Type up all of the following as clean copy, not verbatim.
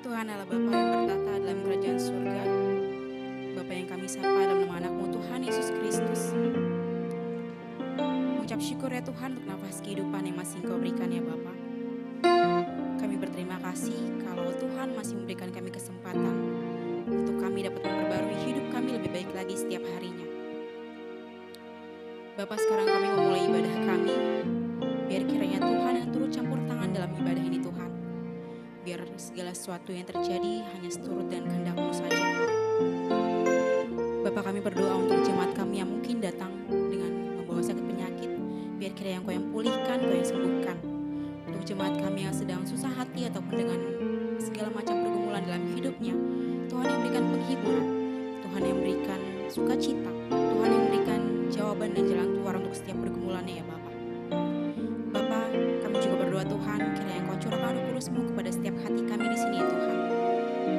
Tuhan Allah Bapa yang bertata dalam kerajaan surga, Bapa yang kami sapa dalam nama anak-Mu Tuhan Yesus Kristus. Mengucap syukur ya Tuhan untuk nafas kehidupan yang masih Engkau berikan ya Bapa. Kami berterima kasih kalau Tuhan masih memberikan kami kesempatan untuk kami dapat memperbarui hidup kami lebih baik lagi setiap harinya. Bapa, sekarang kami memulai ibadah kami. Biar kiranya Tuhan yang turut campur tangan dalam ibadah ini Tuhan. Biar segala sesuatu yang terjadi hanya seturut dan kehendak-Mu saja. Bapa, kami berdoa untuk jemaat kami yang mungkin datang dengan membawa sakit penyakit. Biar kiranya Engkau yang pulihkan, Engkau yang sembuhkan. Untuk jemaat kami yang sedang susah hati ataupun dengan segala macam pergumulan dalam hidupnya, Tuhan yang berikan penghiburan, Tuhan yang berikan sukacita, Tuhan yang berikan jawaban dan jalan keluar untuk setiap pergumulannya ya Bapa. Bapa, kami juga berdoa Tuhan, kiranya Engkau curahkan Roh Kudus-Mu kepada setiap hati kami di sini ya Tuhan.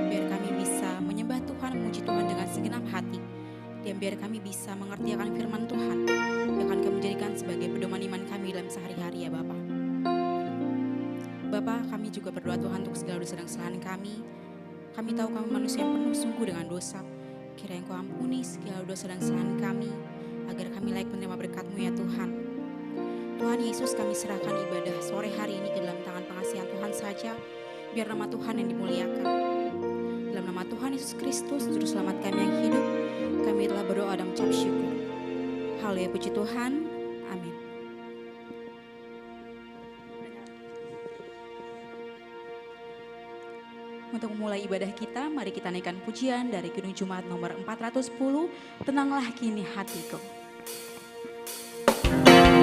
Biar kami bisa menyembah Tuhan, memuji Tuhan dengan segenap hati. Dan biar kami bisa mengerti akan firman Tuhan yang akan kami jadikan sebagai pedoman iman kami dalam sehari-hari ya Bapa. Bapa, kami juga berdoa Tuhan untuk segala dosa dan kesalahan kami. Kami tahu kami manusia yang penuh sungguh dengan dosa. Kiranya Engkau ampuni segala dosa dan kesalahan kami, agar kami layak menerima berkat-Mu ya Tuhan. Tuhan Yesus, kami serahkan ibadah sore hari ini ke dalam tangan pengasihan Tuhan saja, biar nama Tuhan yang dimuliakan. Dalam nama Tuhan Yesus Kristus, Juru Selamat kami yang hidup, kami telah berdoa dan mengucap syukur. Haleluya, puji Tuhan. Amin. Untuk memulai ibadah kita, mari kita naikkan pujian dari Kidung Jumat nomor 410, Tenanglah Kini Hatiku. Tenanglah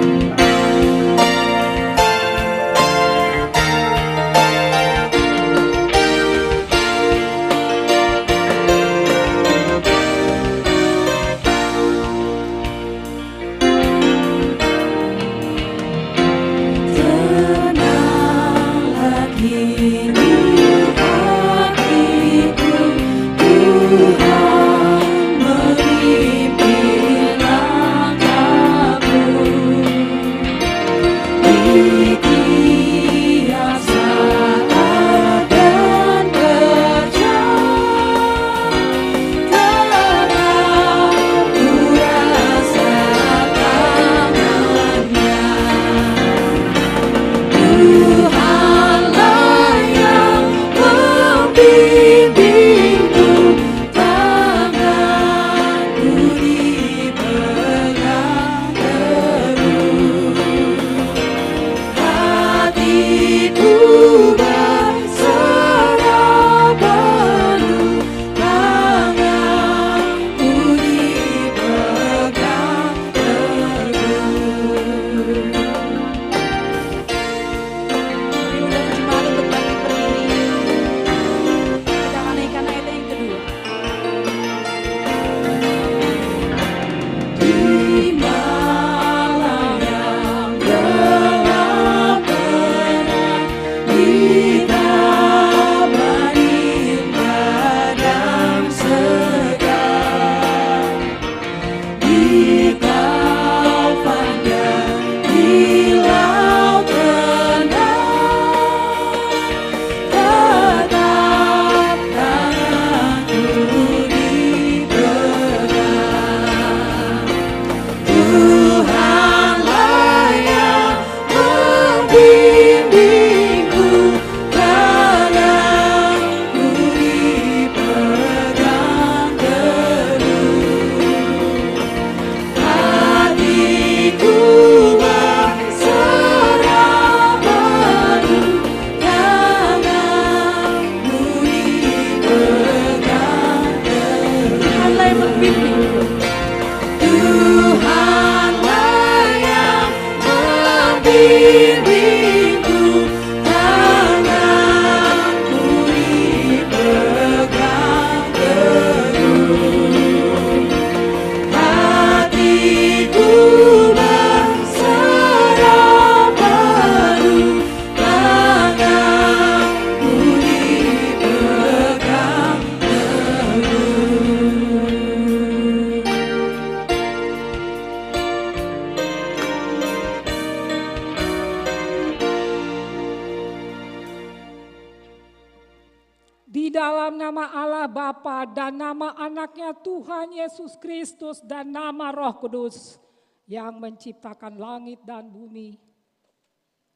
Di dalam nama Allah Bapa dan nama anaknya Tuhan Yesus Kristus dan nama Roh Kudus yang menciptakan langit dan bumi.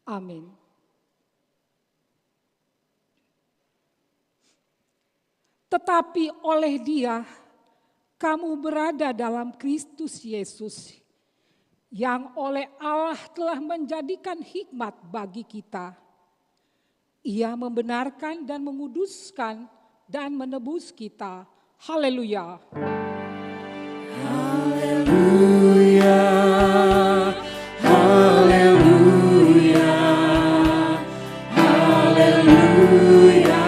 Amin. Tetapi oleh Dia kamu berada dalam Kristus Yesus, yang oleh Allah telah menjadikan hikmat bagi kita. Ia membenarkan dan menguduskan dan menebus kita. Haleluya. Haleluya. Haleluya. Haleluya.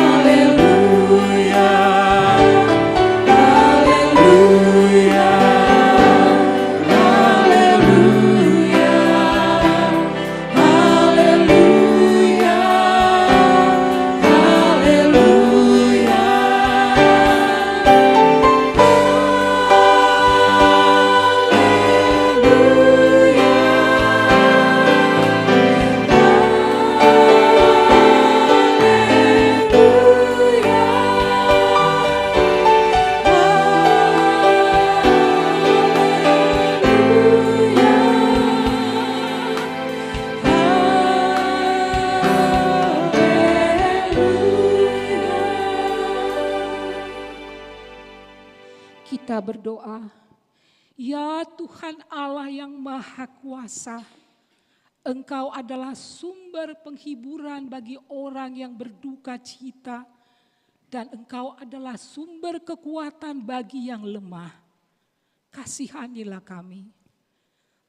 Haleluya. Haleluya. Kita berdoa, ya Tuhan Allah yang Maha Kuasa, Engkau adalah sumber penghiburan bagi orang yang berduka cita, dan Engkau adalah sumber kekuatan bagi yang lemah. Kasihanilah kami.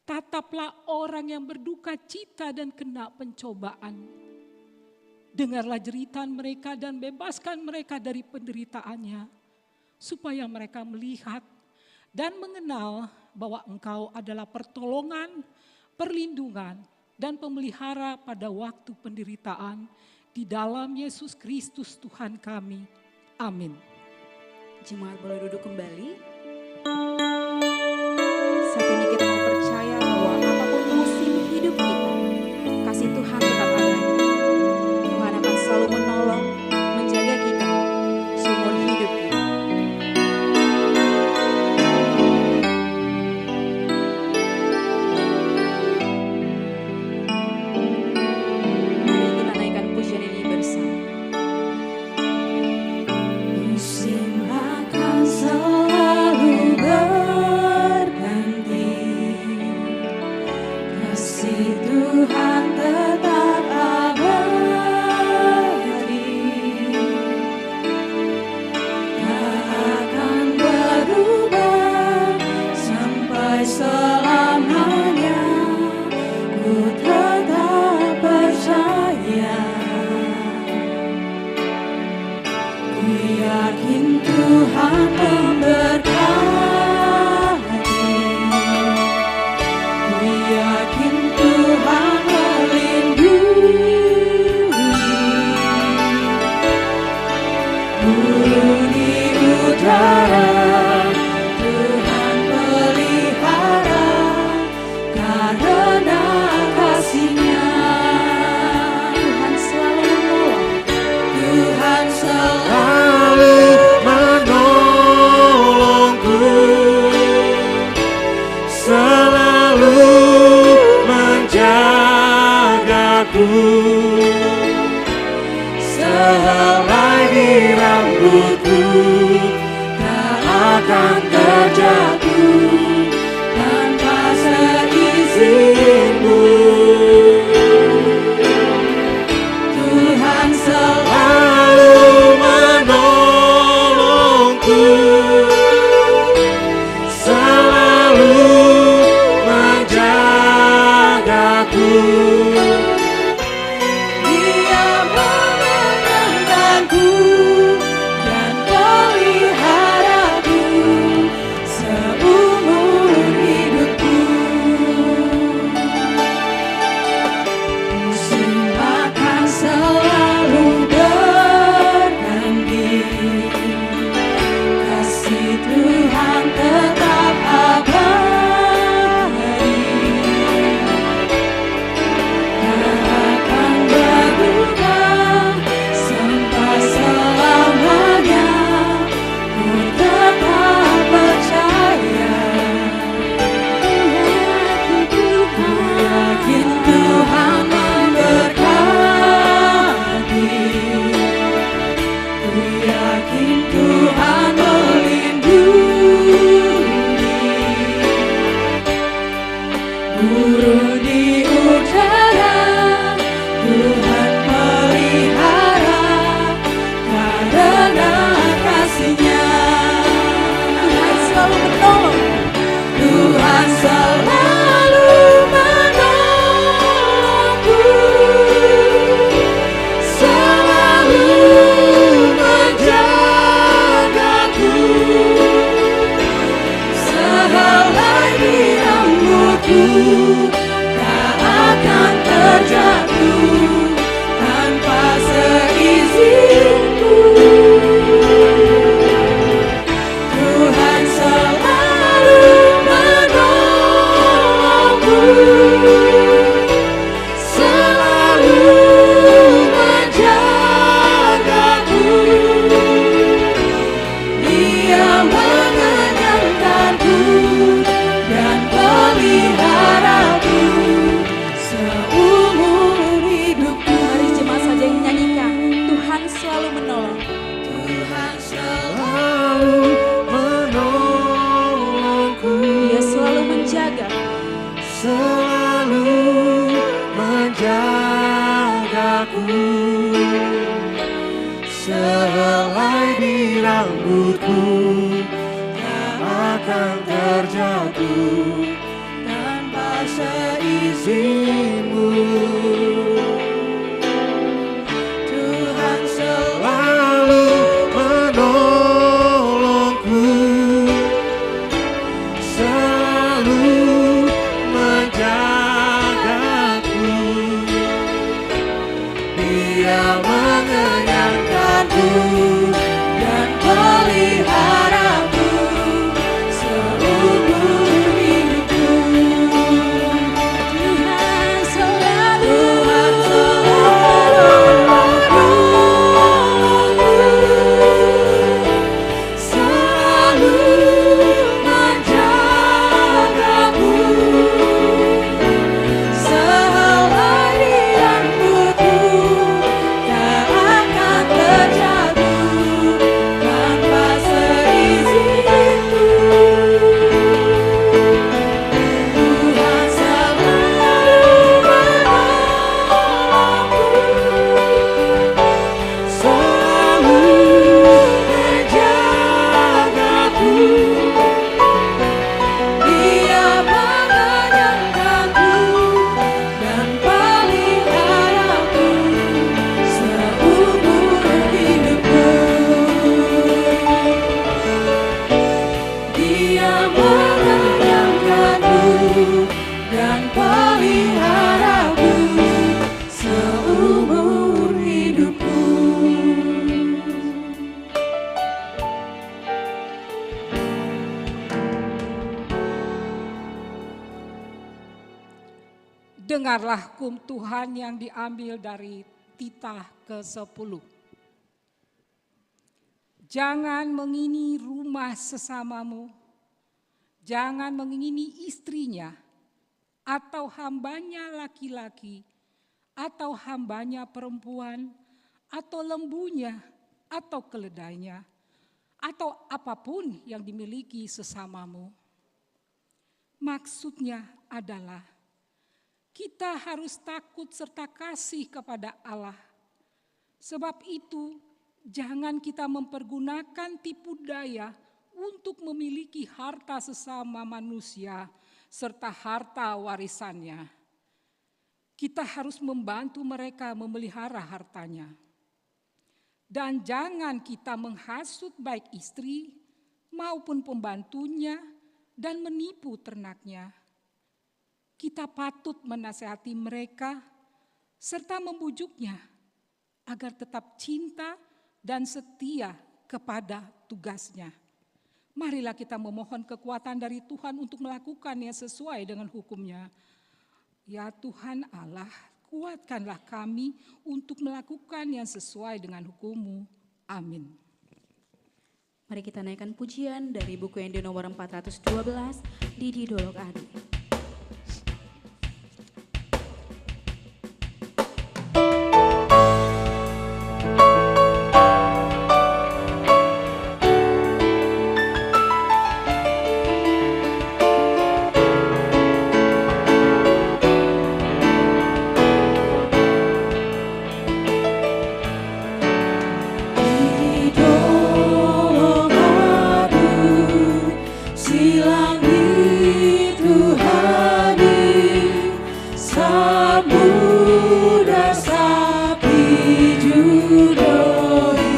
Tataplah orang yang berduka cita dan kena pencobaan. Dengarlah jeritan mereka dan bebaskan mereka dari penderitaannya, supaya mereka melihat dan mengenal bahwa Engkau adalah pertolongan, perlindungan, dan pemelihara pada waktu penderitaan di dalam Yesus Kristus Tuhan kami. Amin. Jemaat boleh duduk kembali. Saat ini kita mau percaya bahwa apapun musim hidup kita, kasih Tuhan tetap ada. Tuhan akan selalu menolong, menjaga kita seumur hidup kita. Mari kita naikkan pujian ini bersama. Musim akan selalu berganti, kasih Tuhan tetap abadi, tak akan berubah sampai selamanya. Ku tetap percaya, ku yakin Tuhan memberkati, ku yakin Tuhan melindungi. Burung di udara Tuhan pelihara, karena kasih-Nya Tuhan selalu menolong. Tuhan selalu menolongku, selalu menjagaku, sehelai di rambutku tak akan terjatuh tanpa seizin-Mu. Tuhan selalu menolongku, selalu menjagaku. Dia menenangkanku dan peliharaku, jagaku, sehelai di rambutku tak akan terjatuh tanpa seizinmu. Tuhan selalu menolongku, selalu menjagaku. Dia mengenyangkanku dan peliharaku seumur hidupku. Tuhan selalu menolongku, selalu menjagaku, sehelai di rambutku tak akan terjatuh tanpa seizinmu. Tuhan selalu menolongku, selalu menjagaku. Dia mengenyangkanku dan peliharaku seumur hidupku. Dia mengenyangkanku dan peliharaku seumur hidupku. Dengarlah hukum Tuhan yang diambil dari titah ke-10. Jangan mengingini rumah sesamamu, jangan mengingini istrinya, atau hambanya laki-laki, atau hambanya perempuan, atau lembunya, atau keledainya, atau apapun yang dimiliki sesamamu. Maksudnya adalah kita harus takut serta kasih kepada Allah. Sebab itu, jangan kita mempergunakan tipu daya untuk memiliki harta sesama manusia serta harta warisannya. Kita harus membantu mereka memelihara hartanya. Dan jangan kita menghasut baik istri maupun pembantunya dan menipu ternaknya. Kita patut menasihati mereka serta membujuknya agar tetap cinta dan setia kepada tugasnya. Marilah kita memohon kekuatan dari Tuhan untuk melakukannya sesuai dengan hukum-Nya. Ya Tuhan Allah, kuatkanlah kami untuk melakukan yang sesuai dengan hukum-Mu. Amin. Mari kita naikkan pujian dari buku yang di nomor 412, Didi Dolok Adi. Silang itu hadir, samudra sapi judoi.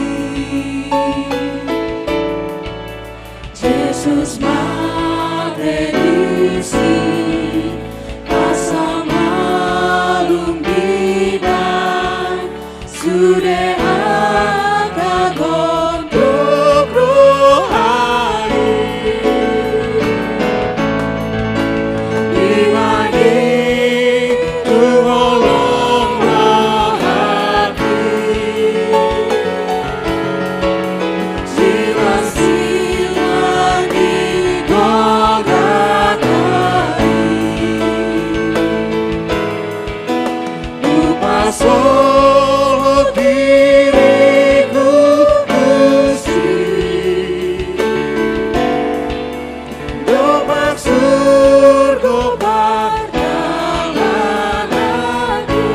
Yesus magredisi, pasang malung bidang, sudah untuk rohani. Solo diriku Gusti, domak surga perjalanan lagi.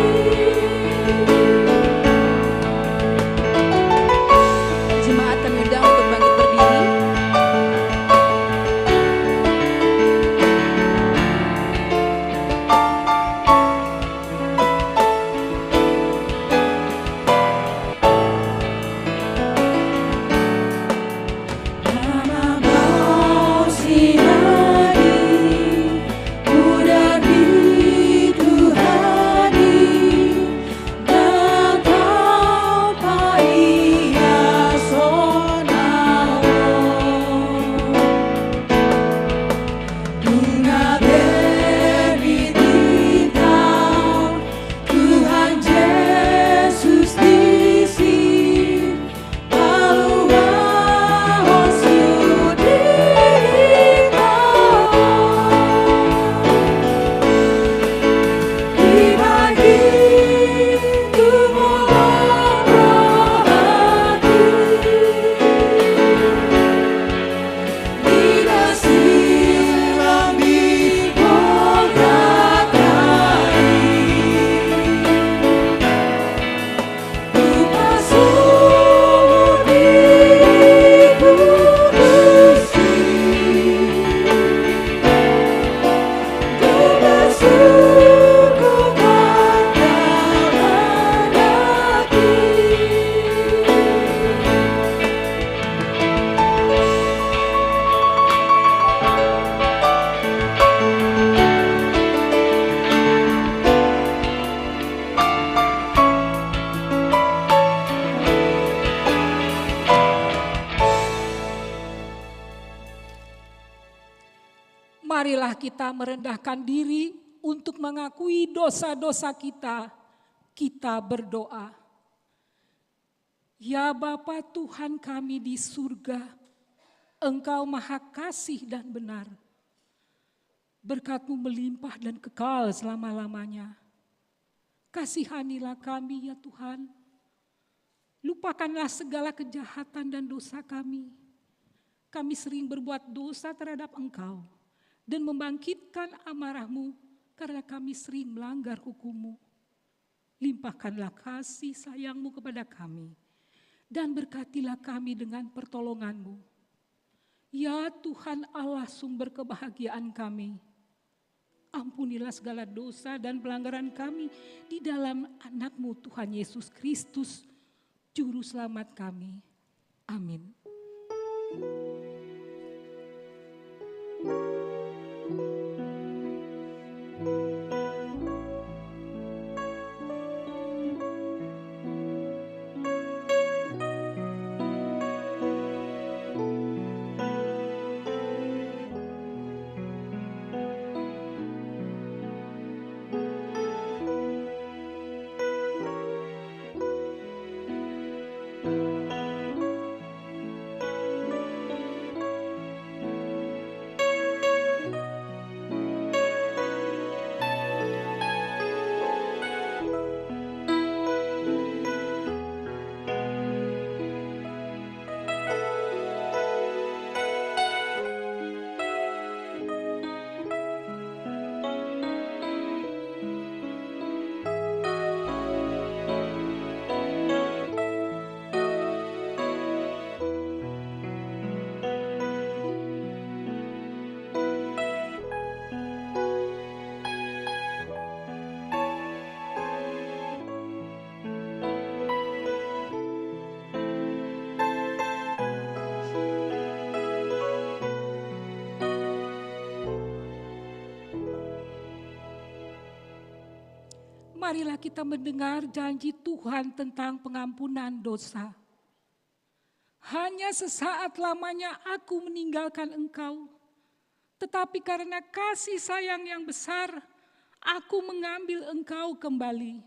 marilah kita merendahkan diri untuk mengakui dosa-dosa kita. Kita berdoa. Ya Bapa Tuhan kami di surga, Engkau maha kasih dan benar. Berkat-Mu melimpah dan kekal selama-lamanya. Kasihanilah kami ya Tuhan. Lupakanlah segala kejahatan dan dosa kami. Kami sering berbuat dosa terhadap Engkau dan membangkitkan amarah-Mu karena kami sering melanggar hukum-Mu. Limpahkanlah kasih sayang-Mu kepada kami dan berkatilah kami dengan pertolongan-Mu. Ya Tuhan Allah sumber kebahagiaan kami, ampunilah segala dosa dan pelanggaran kami di dalam anak-Mu Tuhan Yesus Kristus, Juru Selamat kami. Amin. Marilah kita mendengar janji Tuhan tentang pengampunan dosa. Hanya sesaat lamanya aku meninggalkan engkau, tetapi karena kasih sayang yang besar, aku mengambil engkau kembali.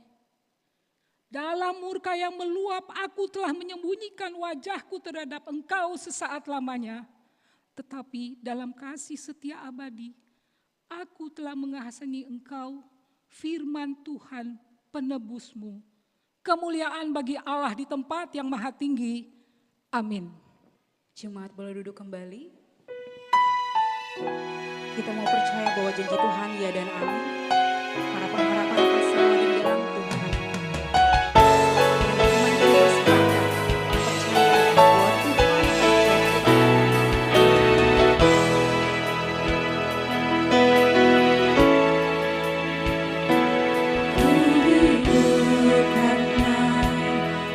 Dalam murka yang meluap, aku telah menyembunyikan wajahku terhadap engkau sesaat lamanya. Tetapi dalam kasih setia abadi, aku telah mengasihani engkau, firman Tuhan penebusmu. Kemuliaan bagi Allah di tempat yang maha tinggi. Amin. Jemaat boleh duduk kembali. Kita mau percaya bahwa janji Tuhan ya dan amin. Harapan-harapan kita selalu di dalam Tuhan. Dengan iman dan bersepakat,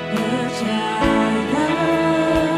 percaya bahwa Tuhan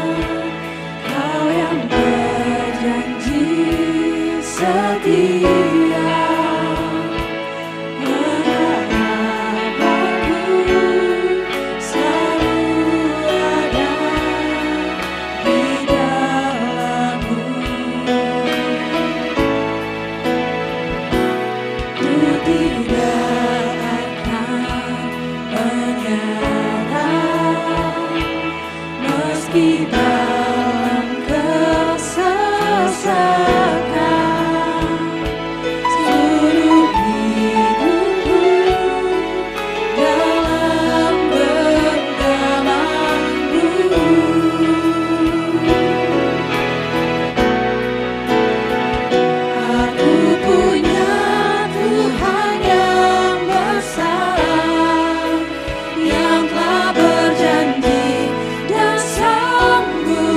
yang telah berjanji dan sanggup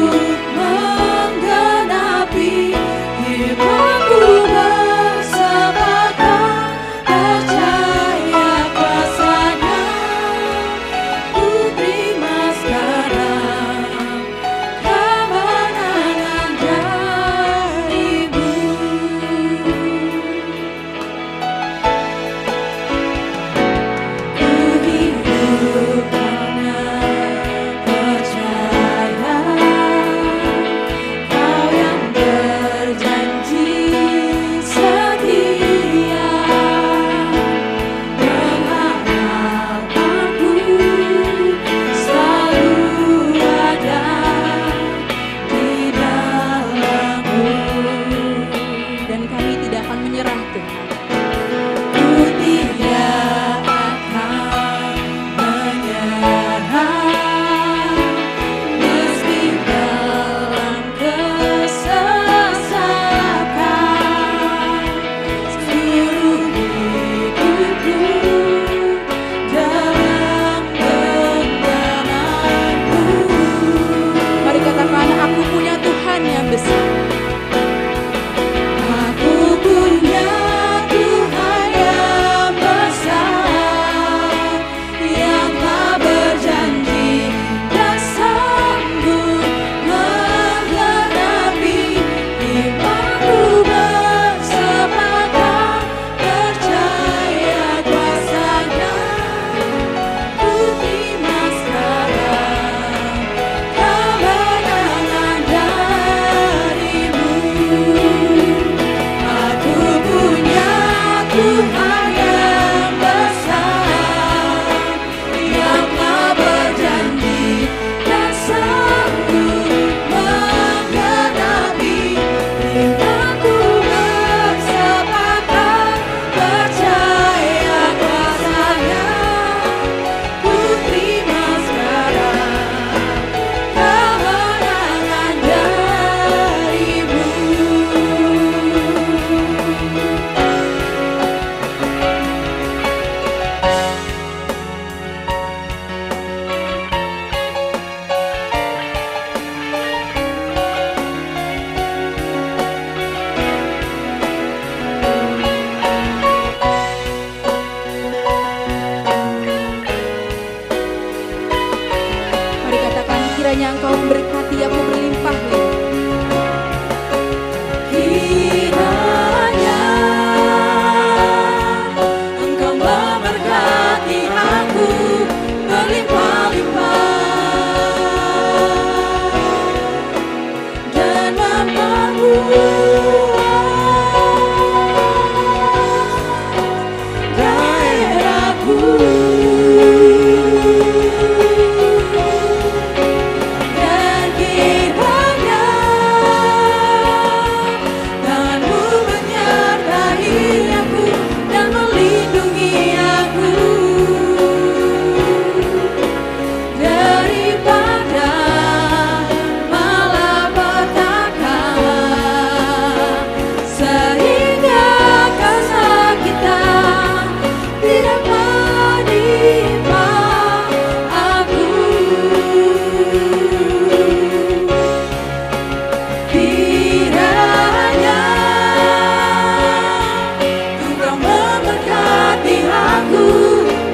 kiranya Engkau memberkati aku berlimpah-limpah. Kiranya Engkau memberkati aku berlimpah-limpah dan memperluas daerahku. Dan kiranya tanganmu menyertai aku dan melindungi aku daripada malapetaka, sehingga kesakitan tidak menimpa aku. Kiranya Engkau memberkati aku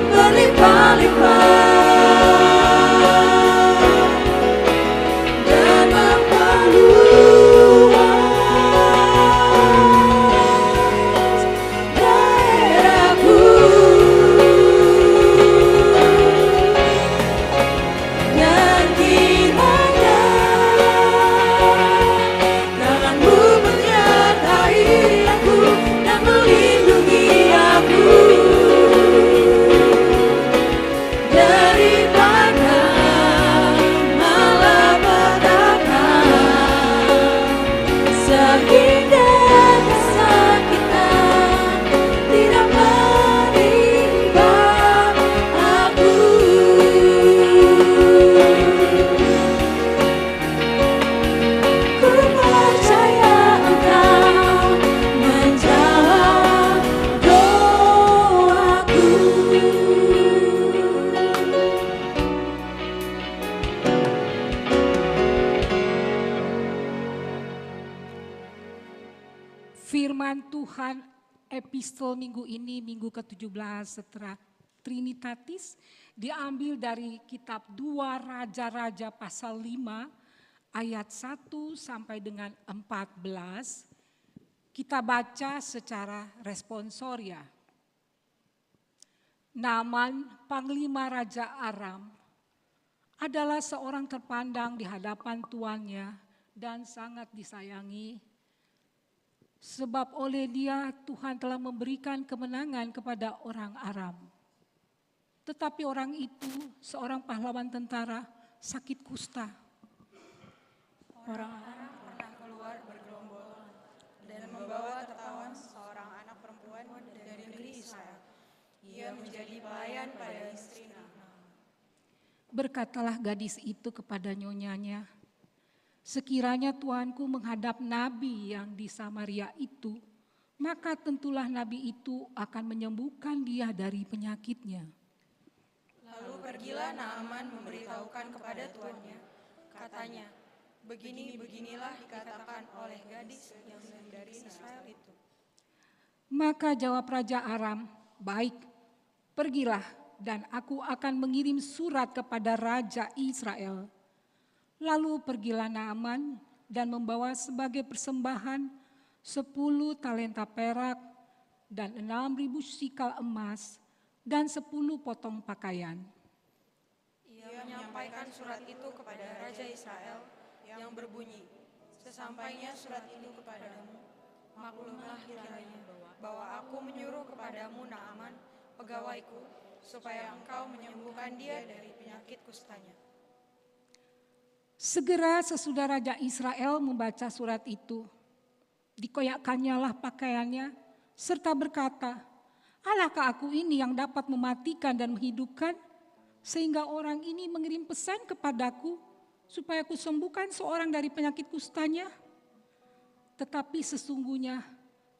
berlimpah-limpah dan memperluas daerahku. Dan kiranya tanganmu menyertai aku dan melindungi aku daripada malapetaka, sehingga kesakitan tidak menimpa aku. Ku percaya Engkau menjawab doaku. Firman Tuhan epistel minggu ini, minggu ke-17 setelah Trinitatis, diambil dari kitab 2 Raja-Raja pasal 5 ayat 1 sampai dengan 14. Kita baca secara responsoria. Naaman, panglima Raja Aram, adalah seorang terpandang di hadapan tuannya dan sangat disayangi. Sebab oleh dia Tuhan telah memberikan kemenangan kepada orang Aram. Tetapi orang itu, seorang pahlawan tentara, sakit kusta. Orang Aram pernah keluar bergerombol dan membawa tertawan seorang anak perempuan dari negeri Israel. Ia menjadi pelayan pada istri Naaman. Berkatalah gadis itu kepada nyonyanya, sekiranya tuanku menghadap nabi yang di Samaria itu, maka tentulah nabi itu akan menyembuhkan dia dari penyakitnya. Lalu pergilah Naaman memberitahukan kepada tuannya. Katanya, beginilah dikatakan oleh gadis yang dari Israel itu. Maka jawab Raja Aram, baik, pergilah dan aku akan mengirim surat kepada Raja Israel. Lalu pergilah Naaman dan membawa sebagai persembahan 10 talenta perak dan 6.000 sikal emas dan 10 potong pakaian. Ia menyampaikan surat itu kepada Raja Israel yang berbunyi, sesampainya surat itu kepadamu, maklumlah kiranya bahwa aku menyuruh kepadamu Naaman, pegawaiku, supaya engkau menyembuhkan dia dari penyakit kustanya. Segera sesudah Raja Israel membaca surat itu, dikoyakkannyalah pakaiannya, serta berkata, alahkah aku ini yang dapat mematikan dan menghidupkan, sehingga orang ini mengirim pesan kepadaku, supaya aku sembuhkan seorang dari penyakit kustanya? Tetapi sesungguhnya,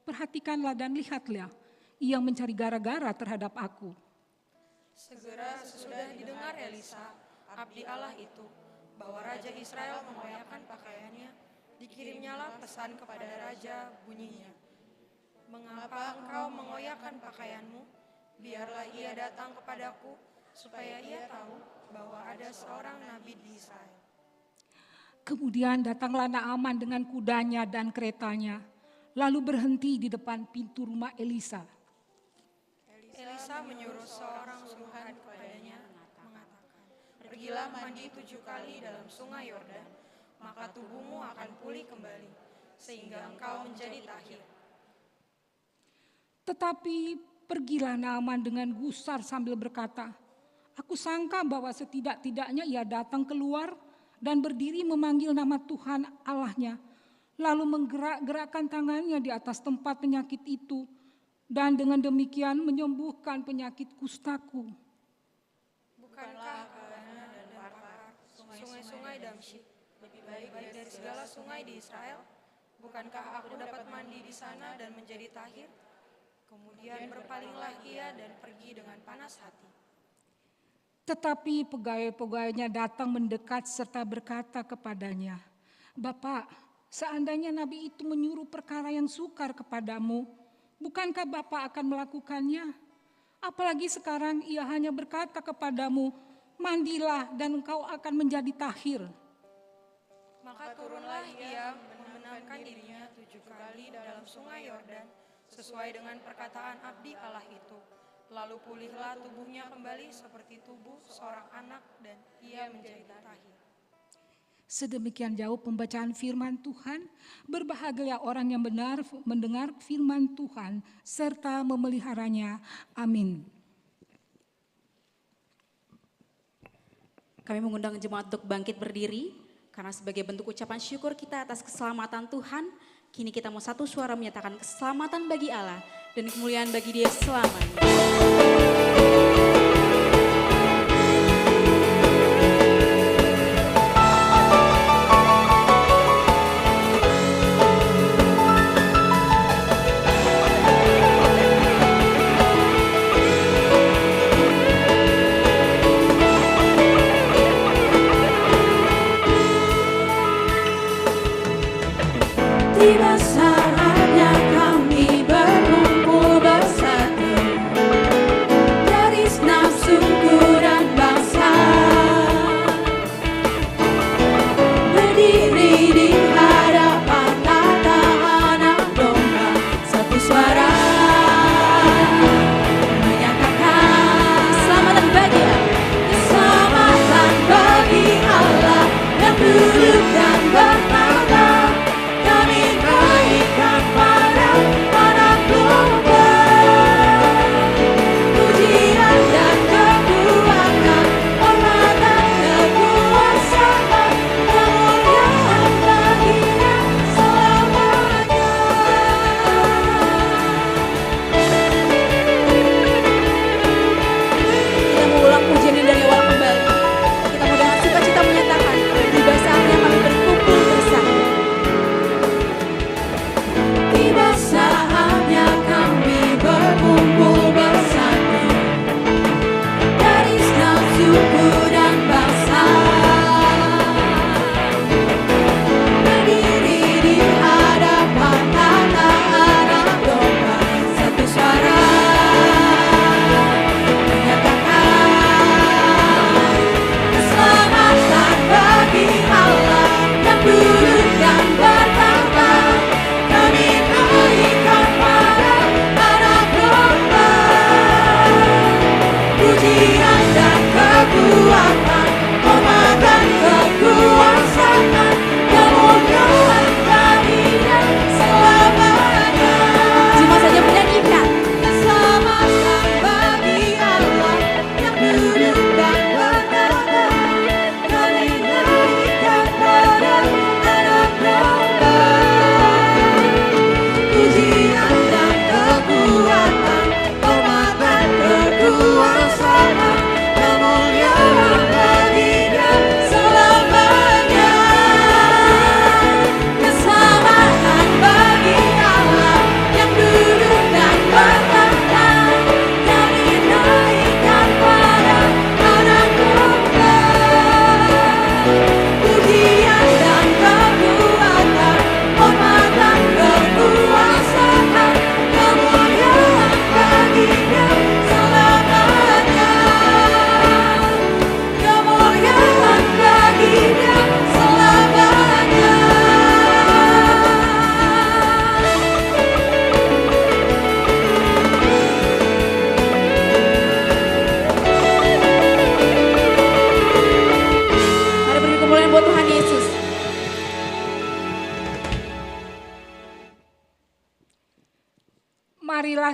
perhatikanlah dan lihatlah, ia mencari gara-gara terhadap aku. Segera sesudah didengar Elisa, abdi Allah itu, bahwa Raja Israel mengoyakkan pakaiannya, dikirimnyalah pesan kepada Raja bunyinya, mengapa engkau mengoyakkan pakaianmu? Biarlah ia datang kepadaku, supaya ia tahu bahwa ada seorang nabi di Israel. Kemudian datanglah Naaman dengan kudanya dan keretanya, lalu berhenti di depan pintu rumah Elisa. Elisa menyuruh seorang suruhan kepadanya mengatakan, "Pergilah mandi 7 kali dalam sungai Yordan, maka tubuhmu akan pulih kembali, sehingga engkau menjadi tahir." Tetapi pergilah Naaman dengan gusar sambil berkata, "Aku sangka bahwa setidak-tidaknya ia datang keluar dan berdiri memanggil nama Tuhan Allahnya, lalu menggerak-gerakkan tangannya di atas tempat penyakit itu, dan dengan demikian menyembuhkan penyakit kustaku." Bukankah Abana dan Farpar, sungai-sungai Damsyik, lebih baik dari segala sungai di Israel? Bukankah aku dapat mandi di sana dan menjadi tahir? Kemudian berpalinglah ia dan pergi dengan panas hati. Tetapi pegawai-pegawainya datang mendekat serta berkata kepadanya, "Bapak, seandainya Nabi itu menyuruh perkara yang sukar kepadamu, bukankah Bapak akan melakukannya? Apalagi sekarang ia hanya berkata kepadamu, mandilah dan engkau akan menjadi tahir." Maka turunlah ia membenamkan dirinya 7 kali dalam sungai Yordan, sesuai dengan perkataan abdi Allah itu. Lalu pulihlah tubuhnya kembali seperti tubuh seorang anak dan ia menjadi tahir. Sedemikian jauh pembacaan firman Tuhan. Berbahagialah orang yang benar mendengar firman Tuhan serta memeliharanya. Amin. Kami mengundang jemaat untuk bangkit berdiri, karena sebagai bentuk ucapan syukur kita atas keselamatan Tuhan, kini kita mau satu suara menyatakan keselamatan bagi Allah dan kemuliaan bagi Dia selamanya. Tiba saatnya kami berkumpul bersatu dari segenap suku dan bangsa, berdiri di hadapan tata anak domba, satu suara menyatakan keselamatan bagi keselamatan bagi Allah yang duduk dan bertata. Kami berikan pada anak domba pujian dan kekuatan, hormat dan kekuasaan, kemuliaan bagi-Nya selamanya. Kita mengulang pujian ini dari awal kembali. Kita mau dengan sukacita menyatakan, tiba saatnya kami berkumpul bersama. Tiba saatnya kami berkumpul bersatu dari segenap suku dan bangsa, berdiri di hadapan tata anak domba, satu suara menyatakan keselamatan bagi Allah yang duduk dan bertata. Kami berikan pada anak domba pujian dan kekuatan.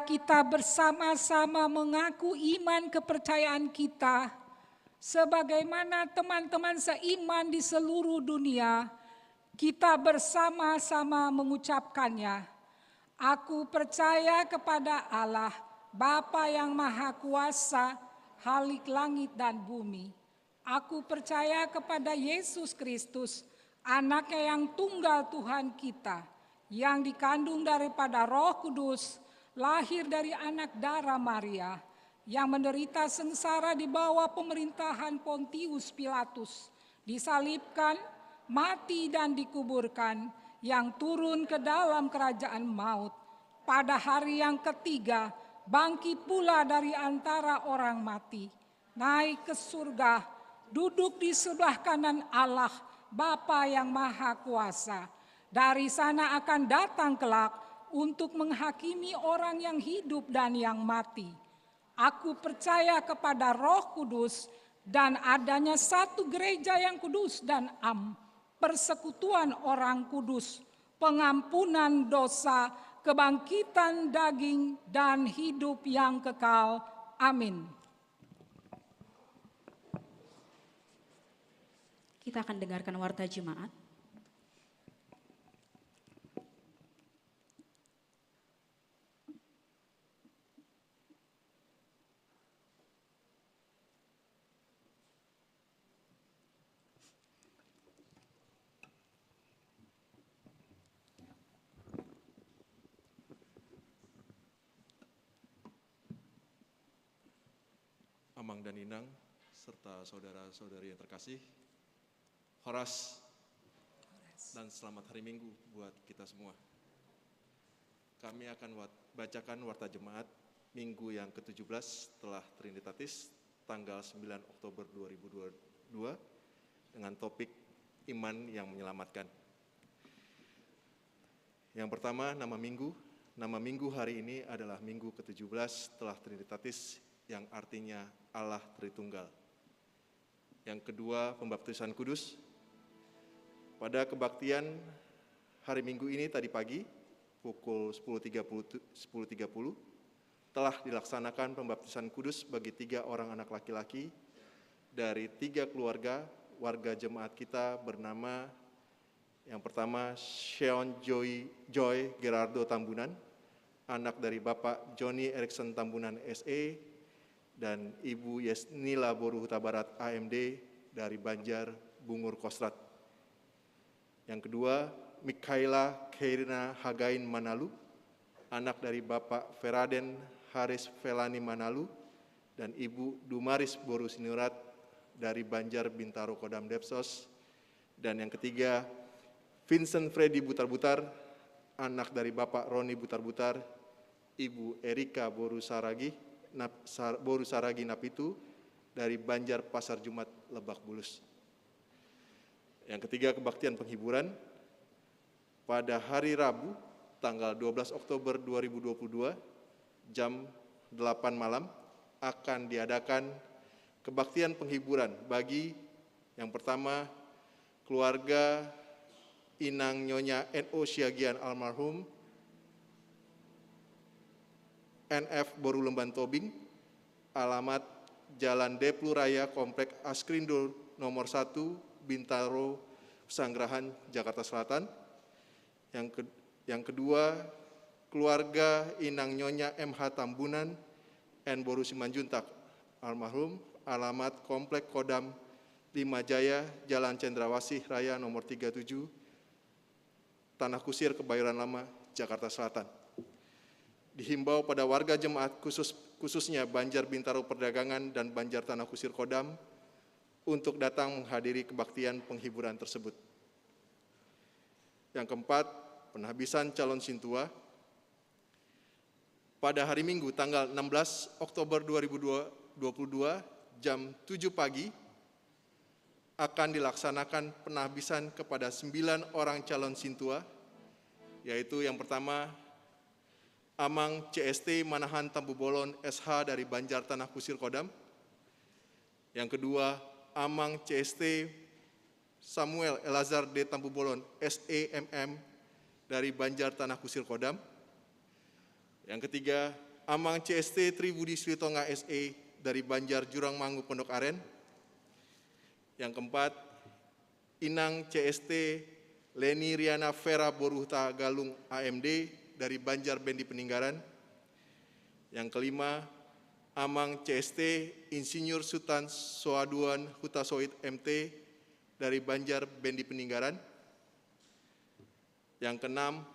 kita bersama-sama mengaku iman kepercayaan kita, sebagaimana teman-teman seiman di seluruh dunia, kita bersama-sama mengucapkannya. Aku percaya kepada Allah, Bapa yang Maha Kuasa, Khalik langit dan bumi. Aku percaya kepada Yesus Kristus, Anaknya yang tunggal Tuhan kita, yang dikandung daripada Roh Kudus, lahir dari anak darah Maria, yang menderita sengsara di bawah pemerintahan Pontius Pilatus, disalibkan, mati dan dikuburkan, yang turun ke dalam kerajaan maut. Pada hari yang ketiga, bangkit pula dari antara orang mati, naik ke surga, duduk di sebelah kanan Allah, Bapa yang Maha Kuasa. Dari sana akan datang kelak untuk menghakimi orang yang hidup dan yang mati. Aku percaya kepada Roh Kudus dan adanya satu gereja yang kudus dan persekutuan orang kudus, pengampunan dosa, kebangkitan daging, dan hidup yang kekal. Amin. Kita akan dengarkan warta jemaat. Amang dan Inang, serta saudara-saudari yang terkasih, Horas, dan selamat hari Minggu buat kita semua. Kami akan bacakan warta jemaat Minggu yang ke-17 setelah Trinitatis, tanggal 9 Oktober 2022, dengan topik Iman yang Menyelamatkan. Yang pertama, nama Minggu. Nama Minggu hari ini adalah Minggu ke-17 setelah Trinitatis, yang artinya Allah Tritunggal. Yang kedua, pembaptisan kudus. Pada kebaktian hari Minggu ini tadi pagi, pukul 10.30, telah dilaksanakan pembaptisan kudus bagi 3 orang anak laki-laki dari 3 keluarga warga jemaat kita bernama yang pertama Sean Joy Gerardo Tambunan, anak dari Bapak Johnny Erikson Tambunan SE, dan Ibu Yesnila Boru Huta Barat AMD dari Banjar Bungur Kostrat. Yang kedua, Mikaela Keirina Hagain Manalu, anak dari Bapak Feraden Haris Felani Manalu, dan Ibu Dumaris Boru Sinurat dari Banjar Bintaro Kodam Depsos. Dan yang ketiga, Vincent Freddy Butar-Butar, anak dari Bapak Roni Butar-Butar, Ibu Erika Boru Saragi Napitu dari Banjar Pasar Jumat Lebak Bulus. Yang ketiga, kebaktian penghiburan. Pada hari Rabu, tanggal 12 Oktober 2022, jam 8 malam, akan diadakan kebaktian penghiburan bagi yang pertama, keluarga Inang Nyonya N.O. Siagian almarhum, NF Boru Lemban Tobing, alamat Jalan Deplu Raya, Komplek Askrindo nomor 1, Bintaro, Pesanggerahan, Jakarta Selatan. Yang kedua, keluarga Inang Nyonya MH Tambunan, N Boru Simanjuntak, almarhum, alamat Komplek Kodam 5 Jaya, Jalan Cendrawasih Raya nomor 37, Tanah Kusir, Kebayoran Lama, Jakarta Selatan. Dihimbau pada warga jemaat khususnya Banjar Bintaro Perdagangan dan Banjar Tanah Kusir Kodam untuk datang menghadiri kebaktian penghiburan tersebut. Yang keempat, penhabisan calon sintua. Pada hari Minggu tanggal 16 Oktober 2022 jam 7 pagi akan dilaksanakan penhabisan kepada 9 orang calon sintua, yaitu yang pertama Amang CST Manahan Tambu Bolon SH dari Banjar Tanah Kusir Kodam. Yang kedua, Amang CST Samuel Elazar D. Tambu Bolon SEMM dari Banjar Tanah Kusir Kodam. Yang ketiga, Amang CST Tribudi Silitonga SE dari Banjar Jurang Mangu Pondok Aren. Yang keempat, Inang CST Leni Riana Vera Boruhta Galung AMD dari Banjar Bendi Peninggaran. Yang kelima, Amang CST Insinyur Sultan Soaduan Hutasoid MT dari Banjar Bendi Peninggaran. Yang keenam,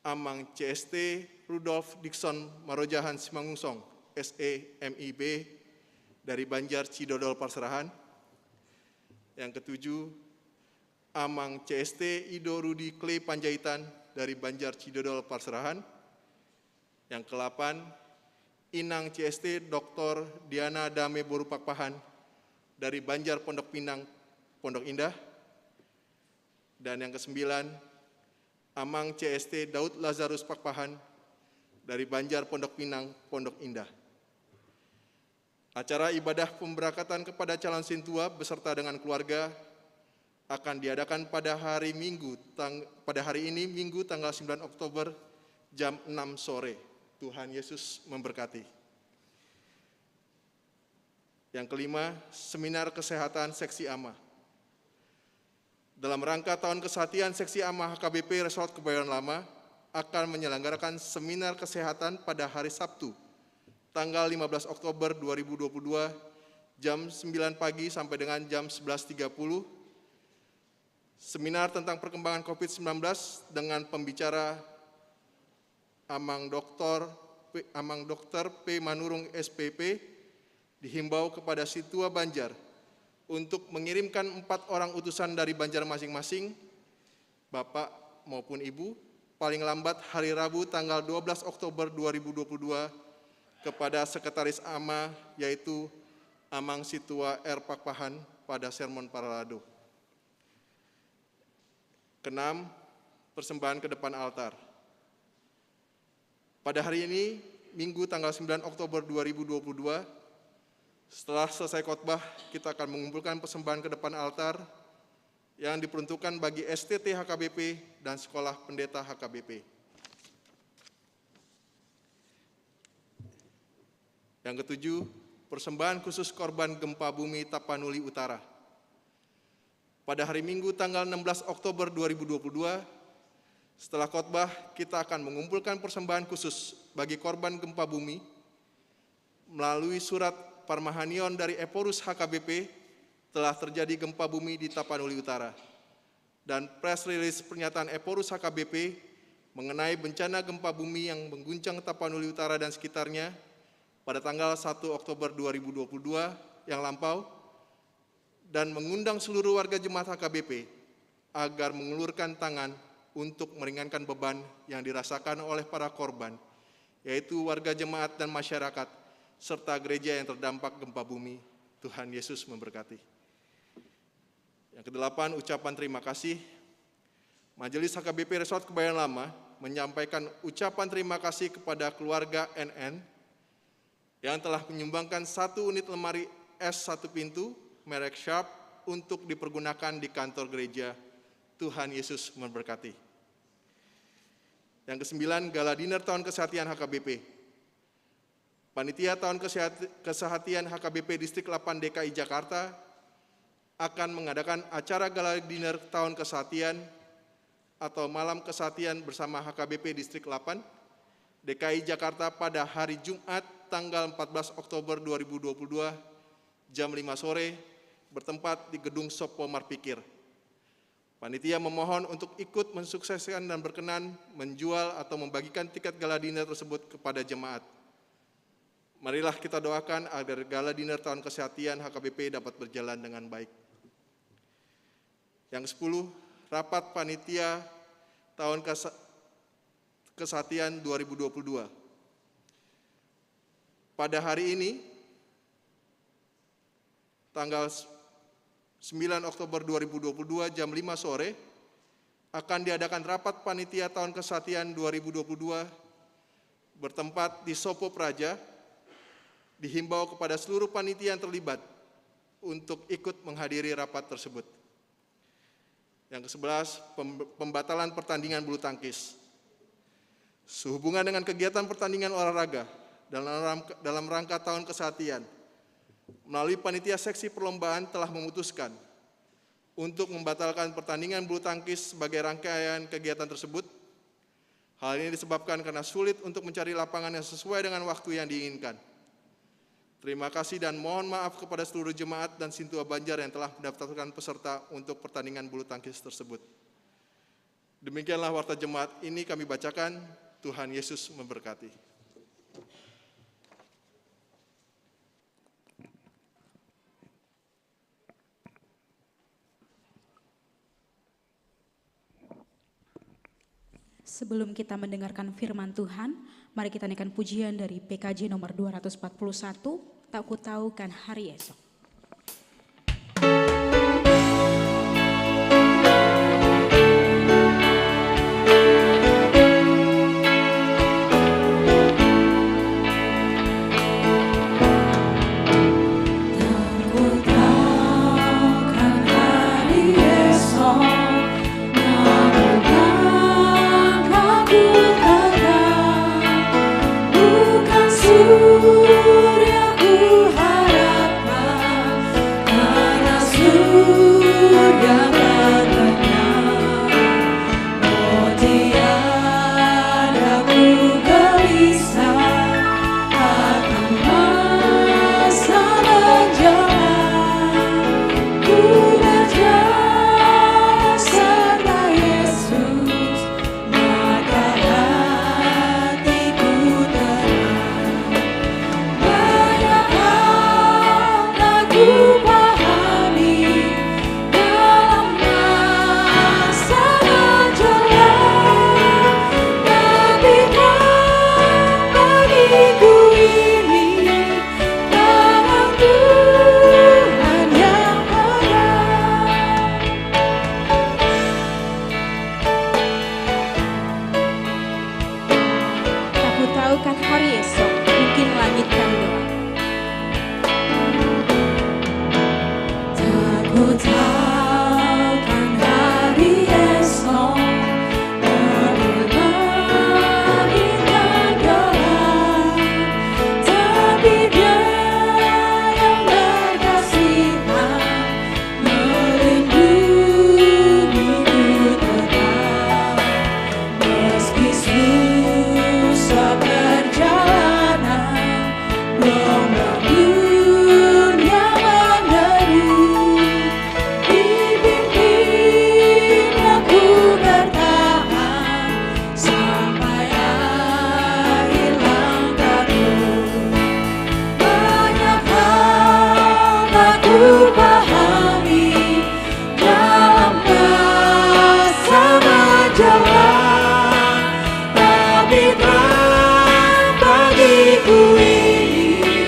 Amang CST Rudolf Dixon Marojahan Simangungsong SE MIB dari Banjar Cidodol Parserahan. Yang ketujuh, Amang CST Ido Rudi Clay Panjaitan dari Banjar Cidodol Parserahan. Yang ke-8, Inang CST Dr. Diana Dame Boru Pakpahan dari Banjar Pondok Pinang, Pondok Indah. Dan yang ke-9, Amang CST Daud Lazarus Pakpahan dari Banjar Pondok Pinang, Pondok Indah. Acara ibadah pemberangkatan kepada calon sintua beserta dengan keluarga akan diadakan pada hari ini Minggu tanggal 9 Oktober jam 6 sore. Tuhan Yesus memberkati. Yang kelima, seminar kesehatan seksi AMA. Dalam rangka tahun kesehatan seksi AMA HKBP Resort Kebayoran Lama akan menyelenggarakan seminar kesehatan pada hari Sabtu, tanggal 15 Oktober 2022, jam 9 pagi sampai dengan jam 11.30. Seminar tentang perkembangan COVID-19 dengan pembicara Amang Dr. P. Manurung SPP dihimbau kepada Situa Banjar untuk mengirimkan 4 orang utusan dari Banjar masing-masing, Bapak maupun Ibu, paling lambat hari Rabu tanggal 12 Oktober 2022 kepada Sekretaris AMA yaitu Amang Situa R. Pakpahan pada Sermon Paralado. Keenam, persembahan ke depan altar. Pada hari ini, Minggu tanggal 9 Oktober 2022, setelah selesai khotbah, kita akan mengumpulkan persembahan ke depan altar yang diperuntukkan bagi STT HKBP dan Sekolah Pendeta HKBP. Yang ketujuh, persembahan khusus korban gempa bumi Tapanuli Utara. Pada hari Minggu tanggal 16 Oktober 2022, setelah khotbah, kita akan mengumpulkan persembahan khusus bagi korban gempa bumi melalui surat Parmahanion dari Eporus HKBP telah terjadi gempa bumi di Tapanuli Utara dan press release pernyataan Eporus HKBP mengenai bencana gempa bumi yang mengguncang Tapanuli Utara dan sekitarnya pada tanggal 1 Oktober 2022 yang lampau dan mengundang seluruh warga jemaat HKBP agar mengulurkan tangan untuk meringankan beban yang dirasakan oleh para korban, yaitu warga jemaat dan masyarakat, serta gereja yang terdampak gempa bumi. Tuhan Yesus memberkati. Yang ke-8, ucapan terima kasih. Majelis HKBP Resort Kebayoran Lama menyampaikan ucapan terima kasih kepada keluarga NN yang telah menyumbangkan 1 unit lemari es 1 pintu merek Sharp untuk dipergunakan di kantor gereja. Tuhan Yesus memberkati. Yang ke-9, Gala Dinner Tahun Kesehatan HKBP. Panitia Tahun Kesehatan HKBP Distrik 8 DKI Jakarta akan mengadakan acara Gala Dinner Tahun Kesehatan atau Malam Kesehatan bersama HKBP Distrik 8 DKI Jakarta pada hari Jumat tanggal 14 Oktober 2022 jam 5 sore bertempat di Gedung Sopo Marpikir. Panitia memohon untuk ikut mensukseskan dan berkenan menjual atau membagikan tiket gala dinner tersebut kepada jemaat. Marilah kita doakan agar gala dinner tahun kesehatan HKBP dapat berjalan dengan baik. Yang ke-10, rapat panitia tahun kesehatan 2022. Pada hari ini, tanggal 9 Oktober 2022 jam 5 sore akan diadakan rapat panitia tahun kesehatan 2022 bertempat di Sopo Praja. Dihimbau kepada seluruh panitia yang terlibat untuk ikut menghadiri rapat tersebut. Yang ke-11, pembatalan pertandingan bulu tangkis. Sehubungan dengan kegiatan pertandingan olahraga dalam rangka tahun kesehatian, melalui panitia seksi perlombaan telah memutuskan untuk membatalkan pertandingan bulu tangkis sebagai rangkaian kegiatan tersebut. Hal ini disebabkan karena sulit untuk mencari lapangan yang sesuai dengan waktu yang diinginkan. Terima kasih dan mohon maaf kepada seluruh jemaat dan Sintua Banjar yang telah mendaftarkan peserta untuk pertandingan bulu tangkis tersebut. Demikianlah warta jemaat ini kami bacakan. Tuhan Yesus memberkati. Sebelum kita mendengarkan firman Tuhan, mari kita naikkan pujian dari PKJ nomor 241, Tak Ku Tahu Kan Hari Esok. Surya ku harapkan, karena surya katanya, oh tiada ku gelisah akan masa menjelang. Ku berjalan serta Yesus, maka hatiku tenang. Banyak hal tak ku pahami dalam masa menjelang, tapi terang bagiku ini tangan Tuhan yang pegang. Tak ku tahu kan hari esok, mungkin langit kan doa. Tak ku tahu kan hari esok, mungkin langit kan gelap, tapi Dia yang berkasihan melindungiku tetap. Meski susah perjalanan, gelombang dunia menderu, dibimbing aku bertahan sampai akhir langkahku. Banyak hal tak ku pahami dalam masa menjelang, tapi terang bagiku ini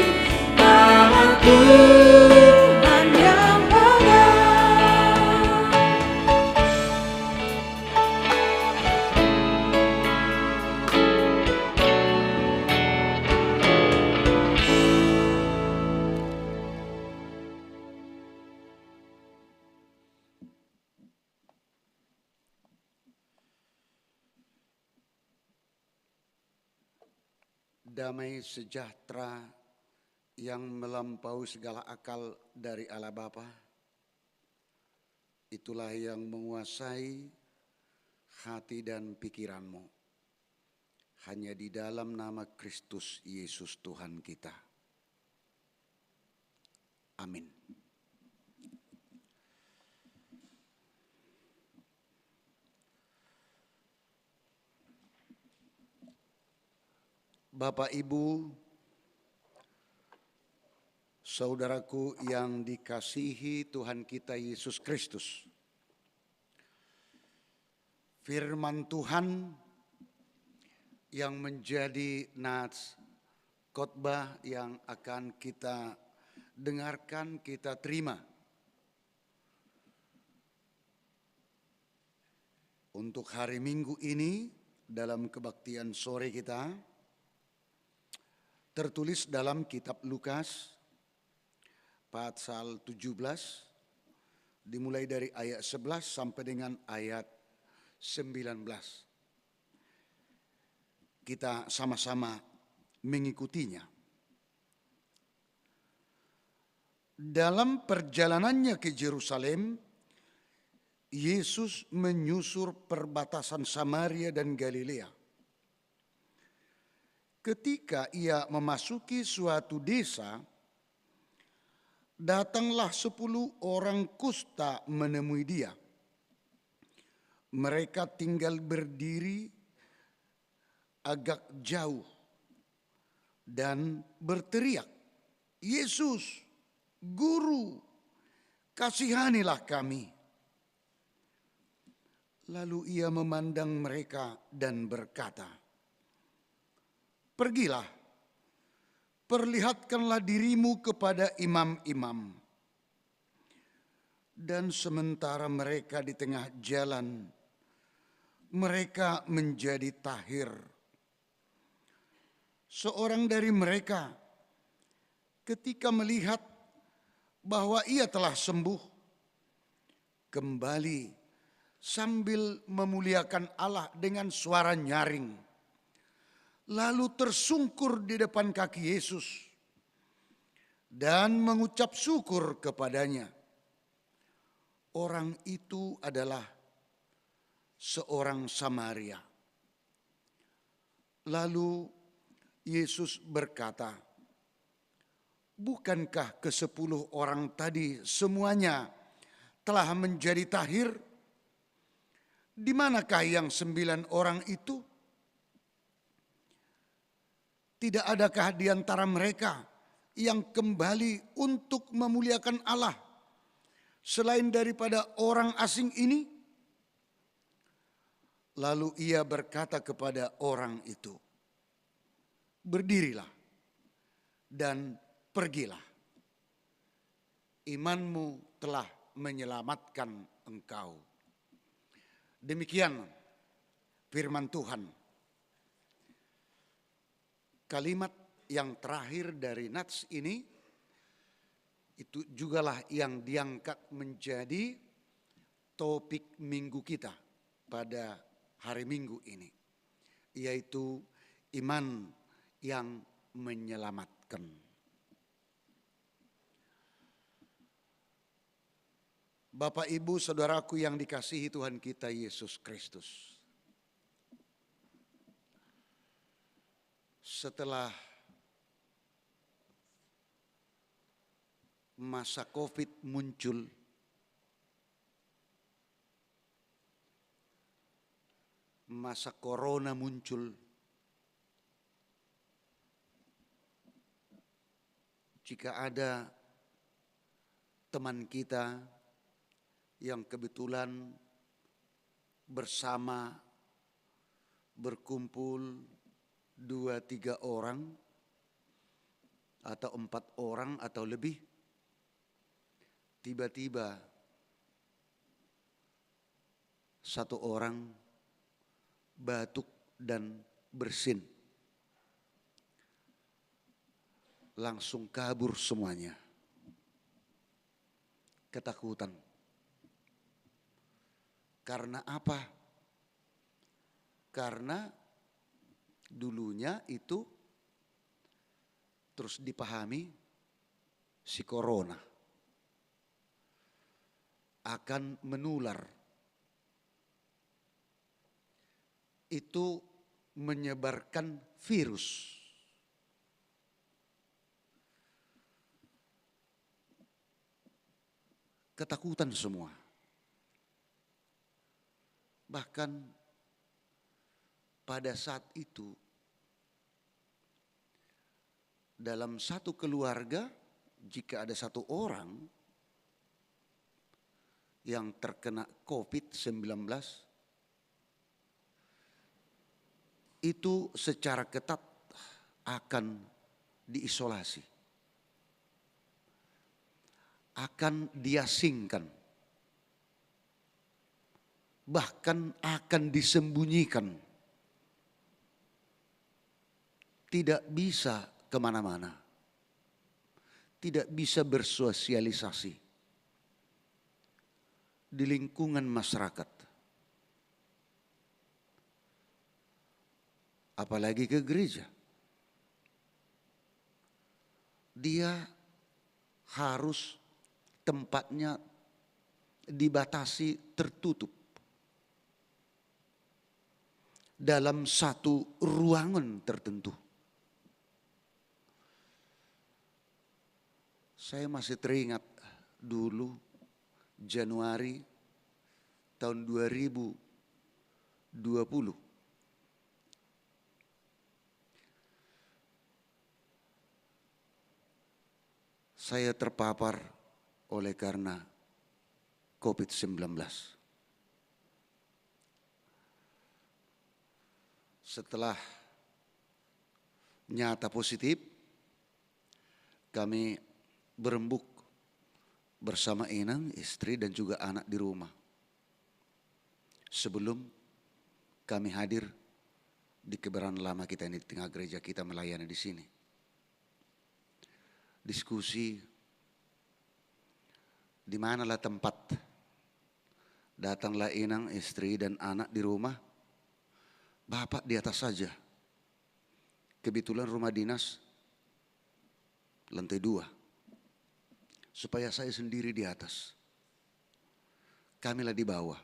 tangan Tuhan yang pegang. Damai sejahtera yang melampaui segala akal dari Allah Bapa, itulah yang menguasai hati dan pikiranmu. Hanya di dalam nama Kristus Yesus Tuhan kita. Amin. Bapak, Ibu, saudaraku yang dikasihi Tuhan kita Yesus Kristus. Firman Tuhan yang menjadi nats khotbah yang akan kita dengarkan, kita terima. Untuk hari Minggu ini dalam kebaktian sore kita, tertulis dalam kitab Lukas pasal 17 dimulai dari ayat 11 sampai dengan ayat 19. kita sama-sama mengikutinya. Dalam perjalanannya ke Yerusalem, Yesus menyusur perbatasan Samaria dan Galilea. Ketika ia memasuki suatu desa, datanglah 10 orang kusta menemui dia. Mereka tinggal berdiri agak jauh dan berteriak, "Yesus, Guru, kasihanilah kami." Lalu ia memandang mereka dan berkata, "Pergilah, perlihatkanlah dirimu kepada imam-imam." Dan sementara mereka di tengah jalan, mereka menjadi tahir. Seorang dari mereka ketika melihat bahwa ia telah sembuh, kembali sambil memuliakan Allah dengan suara nyaring, lalu tersungkur di depan kaki Yesus dan mengucap syukur kepadanya. Orang itu adalah seorang Samaria. Lalu Yesus berkata, "Bukankah ke-10 orang tadi semuanya telah menjadi tahir? Di manakah yang 9 orang itu? Tidak adakah di antara mereka yang kembali untuk memuliakan Allah selain daripada orang asing ini?" Lalu ia berkata kepada orang itu, "Berdirilah dan pergilah. Imanmu telah menyelamatkan engkau." Demikian firman Tuhan. Kalimat yang terakhir dari nats ini itu jugalah yang diangkat menjadi topik minggu kita pada hari Minggu ini, yaitu iman yang menyelamatkan. Bapak, Ibu, Saudaraku yang dikasihi Tuhan kita Yesus Kristus. Setelah masa COVID muncul, masa corona muncul, jika ada teman kita yang kebetulan bersama berkumpul 2-3 orang atau 4 orang atau lebih, tiba-tiba satu orang batuk dan bersin, langsung kabur semuanya. Ketakutan. Karena apa? Karena dulunya itu terus dipahami si corona akan menular. Itu menyebarkan virus. Ketakutan semua. Bahkan pada saat itu dalam satu keluarga jika ada satu orang yang terkena COVID-19, itu secara ketat akan diisolasi, akan diasingkan, bahkan akan disembunyikan. Tidak bisa kemana-mana, tidak bisa bersosialisasi di lingkungan masyarakat. apalagi ke gereja. Dia harus tempatnya dibatasi, tertutup dalam satu ruangan tertentu. Saya masih teringat dulu Januari tahun 2020. Saya terpapar oleh karena COVID-19. Setelah nyata positif, kami berembuk bersama Inang, istri dan juga anak di rumah. Sebelum kami hadir di keberadaan lama kita ini di tengah gereja kita melayani di sini. Diskusi di manalah tempat. Datanglah Inang, istri dan anak di rumah. Bapak di atas saja. Kebetulan rumah dinas lantai 2. Supaya saya sendiri di atas. Kamilah di bawah.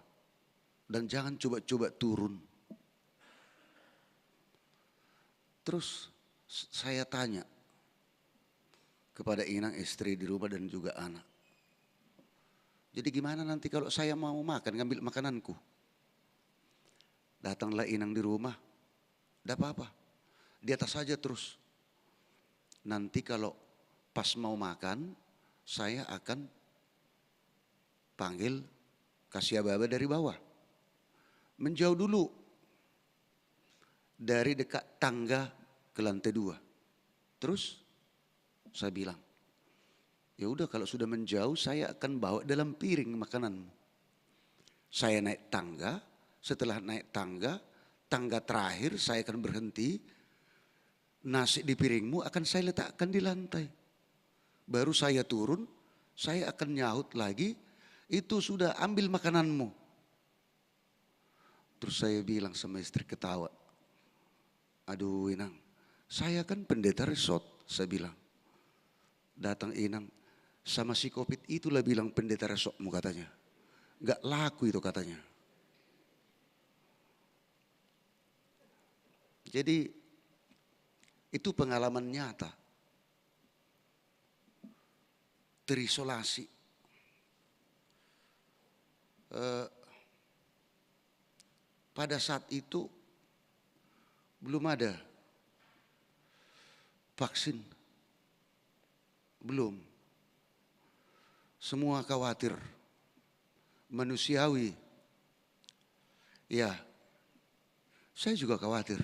Dan jangan coba-coba turun. Terus saya tanya kepada Inang, istri di rumah dan juga anak. Jadi gimana nanti kalau saya mau makan, ngambil makananku? Datanglah Inang di rumah, tidak apa-apa. Di atas saja terus. Nanti kalau pas mau makan, saya akan panggil kasih ababa dari bawah. Menjauh dulu dari dekat tangga ke lantai 2. Terus saya bilang, ya udah kalau sudah menjauh saya akan bawa dalam piring makananmu. Saya naik tangga, setelah naik tangga, tangga terakhir saya akan berhenti. Nasi di piringmu akan saya letakkan di lantai. Baru saya turun, saya akan nyaut lagi, itu sudah ambil makananmu. Terus saya bilang sama istri ketawa, aduh Inang, saya kan pendeta resort, saya bilang. Datang Inang, sama si COVID itulah bilang pendeta resokmu katanya. Gak laku itu katanya. Jadi itu pengalaman nyata. Terisolasi. Pada saat itu belum ada vaksin. Belum. Semua khawatir. Manusiawi. Ya, saya juga khawatir.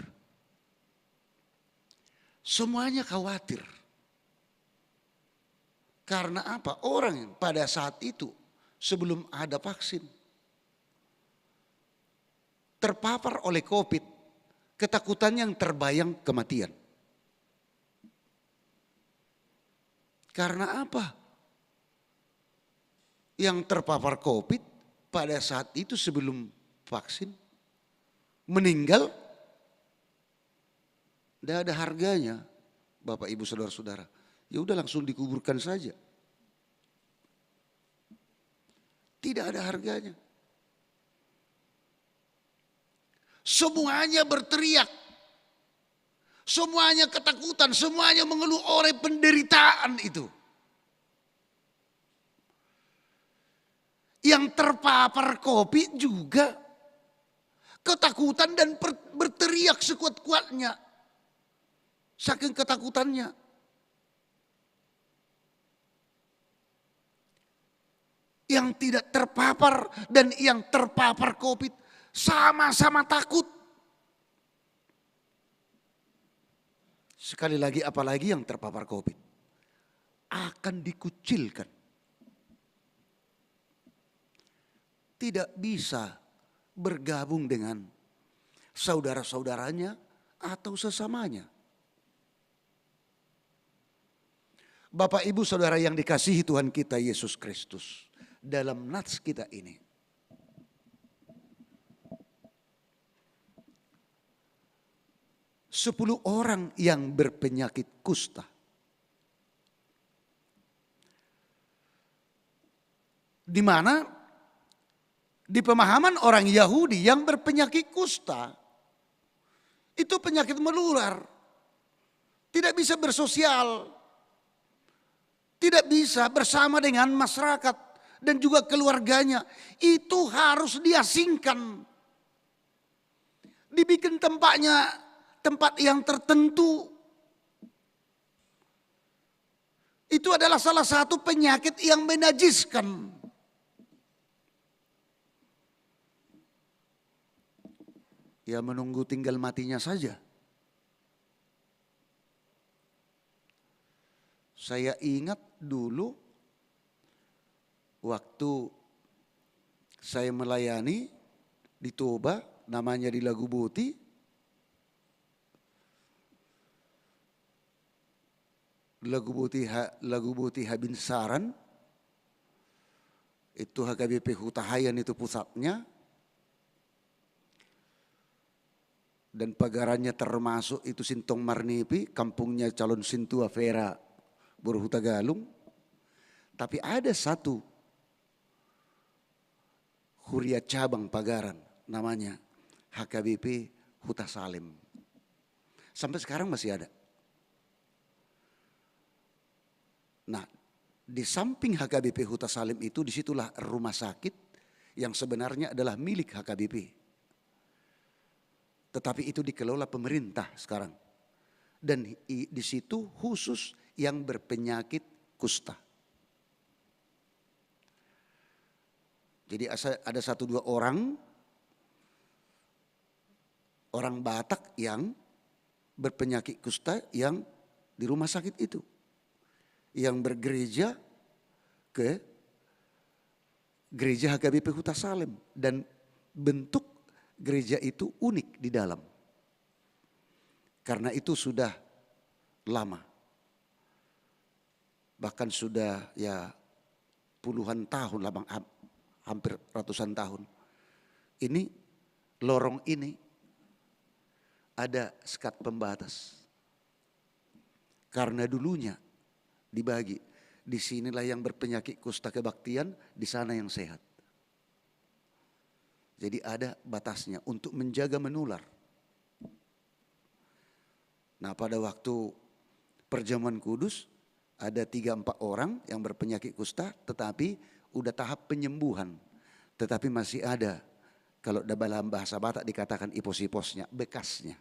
Semuanya khawatir. Karena apa? Orang pada saat itu sebelum ada vaksin terpapar oleh COVID, ketakutan yang terbayang kematian. Karena apa? Yang terpapar COVID pada saat itu sebelum vaksin meninggal, tidak ada harganya, Bapak Ibu Saudara-saudara. Ya udah langsung dikuburkan saja. Tidak ada harganya. Semuanya berteriak. Semuanya ketakutan, semuanya mengeluh oleh penderitaan itu. Yang terpapar COVID juga ketakutan dan berteriak sekuat-kuatnya. Saking ketakutannya. Yang tidak terpapar dan yang terpapar COVID sama-sama takut. Sekali lagi apalagi yang terpapar COVID akan dikucilkan. Tidak bisa bergabung dengan saudara-saudaranya atau sesamanya. Bapak Ibu Saudara yang dikasihi Tuhan kita Yesus Kristus, dalam nats kita ini 10 orang yang berpenyakit kusta. Di mana di pemahaman orang Yahudi yang berpenyakit kusta itu penyakit menular. Tidak bisa bersosial. Tidak bisa bersama dengan masyarakat dan juga keluarganya. Itu harus diasingkan. Dibikin tempatnya tempat yang tertentu. Itu adalah salah satu penyakit yang menajiskan. Ya menunggu tinggal matinya saja. Saya ingat dulu waktu saya melayani di Toba, namanya di Lagu Buti. Lagu Buti Habinsaran. Itu HKBP Hutahayan itu pusatnya. Dan pagarannya termasuk itu Sintong Marnipi, kampungnya calon Sintua Vera Burhuta Galung. Tapi ada satu huria cabang pagaran namanya HKBP Huta Salim. Sampai sekarang masih ada. Nah, di samping HKBP Huta Salim itu disitulah rumah sakit yang sebenarnya adalah milik HKBP. Tetapi itu dikelola pemerintah sekarang. Dan di situ khusus yang berpenyakit kusta. Jadi ada 1-2 orang Batak yang berpenyakit kusta yang di rumah sakit itu. Yang bergereja ke gereja HKBP Huta Salim. Dan bentuk gereja itu unik di dalam. Karena itu sudah lama. Bahkan sudah ya puluhan tahun, hampir ratusan tahun. Ini lorong ini ada sekat pembatas. Karena dulunya dibagi. Disinilah yang berpenyakit kusta kebaktian, di sana yang sehat. Jadi ada batasnya untuk menjaga menular. Nah pada waktu perjamuan kudus ada 3-4 orang yang berpenyakit kusta tetapi udah tahap penyembuhan. Tetapi masih ada, kalau dalam bahasa Batak dikatakan ipos-iposnya, bekasnya.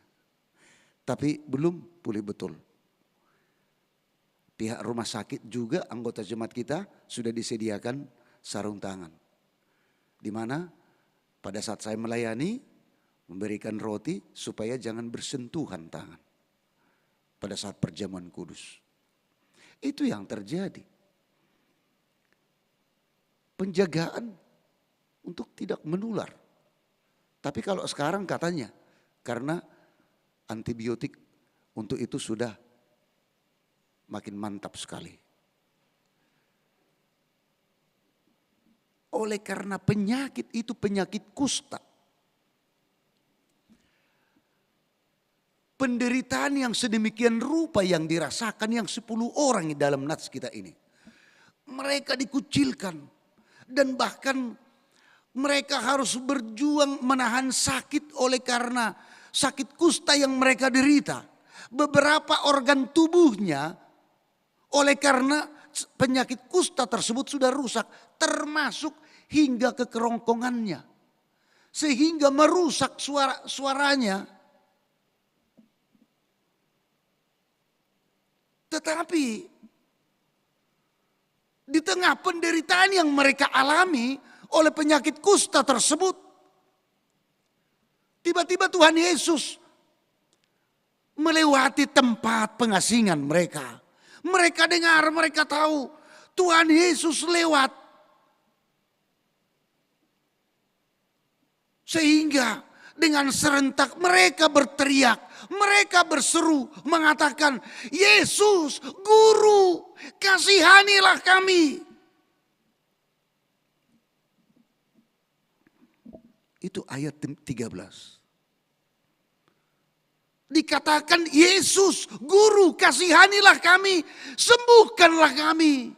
Tapi belum pulih betul. Pihak rumah sakit juga anggota jemaat kita sudah disediakan sarung tangan. Di mana pada saat saya melayani, memberikan roti supaya jangan bersentuhan tangan. Pada saat perjamuan kudus. Itu yang terjadi. Penjagaan untuk tidak menular. Tapi kalau sekarang katanya, karena antibiotik untuk itu sudah makin mantap sekali. Oleh karena penyakit itu penyakit kusta. Penderitaan yang sedemikian rupa yang dirasakan yang 10 orang di dalam nats kita ini. Mereka dikucilkan dan bahkan mereka harus berjuang menahan sakit oleh karena sakit kusta yang mereka derita. Beberapa organ tubuhnya oleh karena penyakit kusta tersebut sudah rusak, termasuk hingga ke kerongkongannya. Sehingga merusak suaranya. Tetapi di tengah penderitaan yang mereka alami oleh penyakit kusta tersebut, tiba-tiba Tuhan Yesus melewati tempat pengasingan mereka. Mereka dengar, mereka tahu Tuhan Yesus lewat. Sehingga dengan serentak mereka berteriak, mereka berseru mengatakan, Yesus, Guru, kasihanilah kami. Itu ayat 13. dikatakan, Yesus, Guru, kasihanilah kami, sembuhkanlah kami.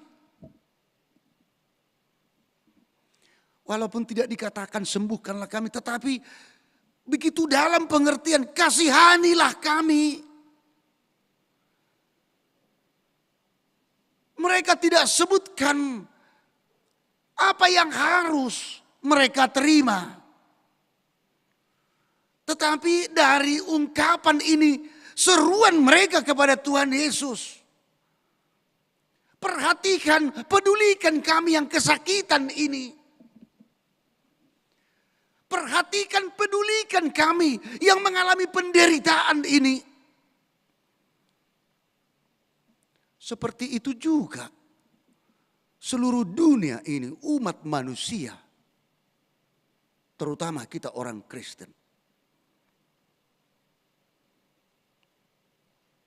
Walaupun tidak dikatakan sembuhkanlah kami, tetapi begitu dalam pengertian kasihanilah kami. Mereka tidak sebutkan apa yang harus mereka terima. Tetapi dari ungkapan ini, seruan mereka kepada Tuhan Yesus. Perhatikan, pedulikan kami yang kesakitan ini. Perhatikan, pedulikan kami yang mengalami penderitaan ini. Seperti itu juga seluruh dunia ini, umat manusia. Terutama kita orang Kristen.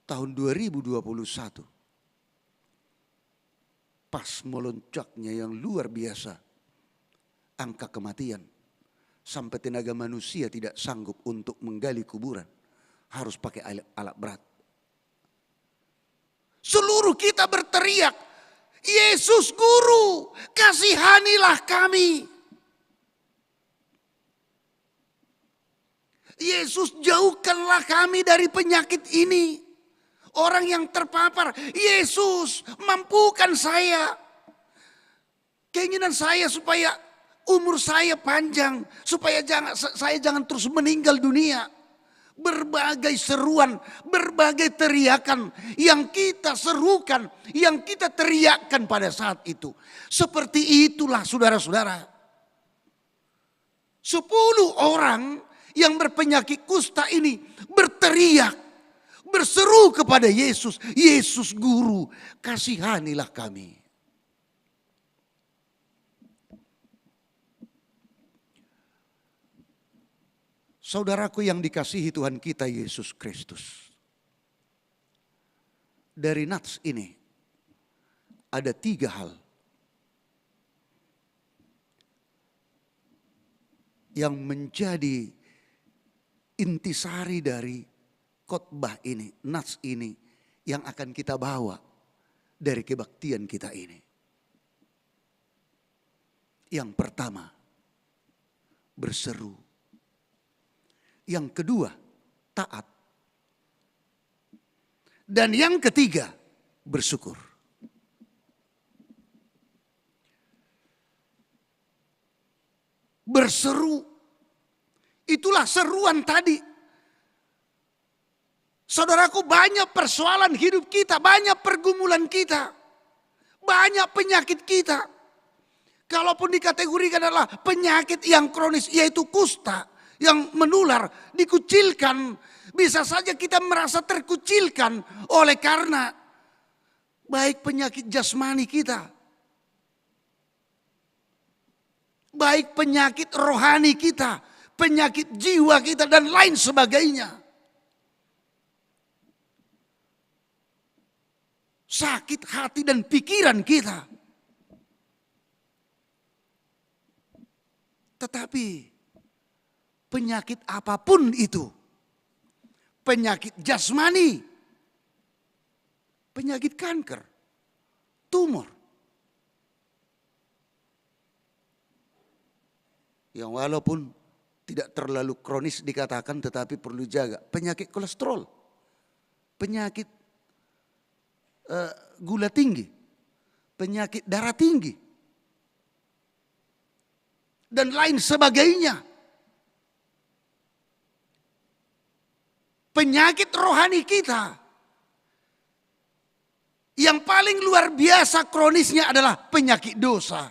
Tahun 2021, pas melonjaknya yang luar biasa angka kematian, sampai tenaga manusia tidak sanggup untuk menggali kuburan, harus pakai alat berat. Seluruh kita berteriak, Yesus Guru, kasihanilah kami. Yesus, jauhkanlah kami dari penyakit ini. Orang yang terpapar, Yesus, mampukan saya. Keinginan saya supaya umur saya panjang, supaya saya jangan terus meninggal dunia. Berbagai seruan, berbagai teriakan yang kita serukan, yang kita teriakkan pada saat itu. Seperti itulah saudara-saudara. 10 orang yang berpenyakit kusta ini berteriak, berseru kepada Yesus, Yesus Guru, kasihanilah kami. Saudaraku yang dikasihi Tuhan kita Yesus Kristus. Dari nats ini ada 3 hal yang menjadi intisari dari khotbah ini, nats ini yang akan kita bawa dari kebaktian kita ini. Yang pertama, berseru. Yang kedua, taat. Dan yang ketiga, bersyukur. Berseru, itulah seruan tadi. Saudaraku, banyak persoalan hidup kita, banyak pergumulan kita, banyak penyakit kita. Kalaupun dikategorikan adalah penyakit yang kronis, yaitu kusta, yang menular, dikucilkan. Bisa saja kita merasa terkucilkan oleh karena baik penyakit jasmani kita, baik penyakit rohani kita, penyakit jiwa kita dan lain sebagainya. Sakit hati dan pikiran kita. Tetapi penyakit apapun itu, penyakit jasmani, penyakit kanker, tumor, yang walaupun tidak terlalu kronis dikatakan tetapi perlu jaga, penyakit kolesterol, penyakit gula tinggi, penyakit darah tinggi, dan lain sebagainya. Penyakit rohani kita yang paling luar biasa kronisnya adalah penyakit dosa.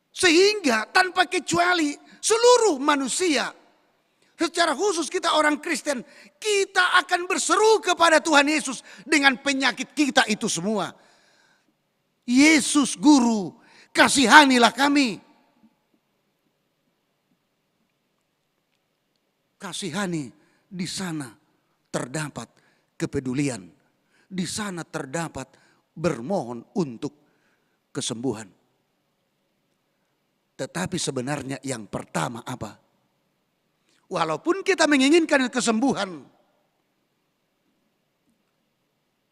Sehingga tanpa kecuali seluruh manusia, secara khusus kita orang Kristen, kita akan berseru kepada Tuhan Yesus dengan penyakit kita itu semua. Yesus Guru, kasihanilah kami. Kasihani. Di sana terdapat kepedulian. Di sana terdapat bermohon untuk kesembuhan. Tetapi sebenarnya yang pertama apa? Walaupun kita menginginkan kesembuhan,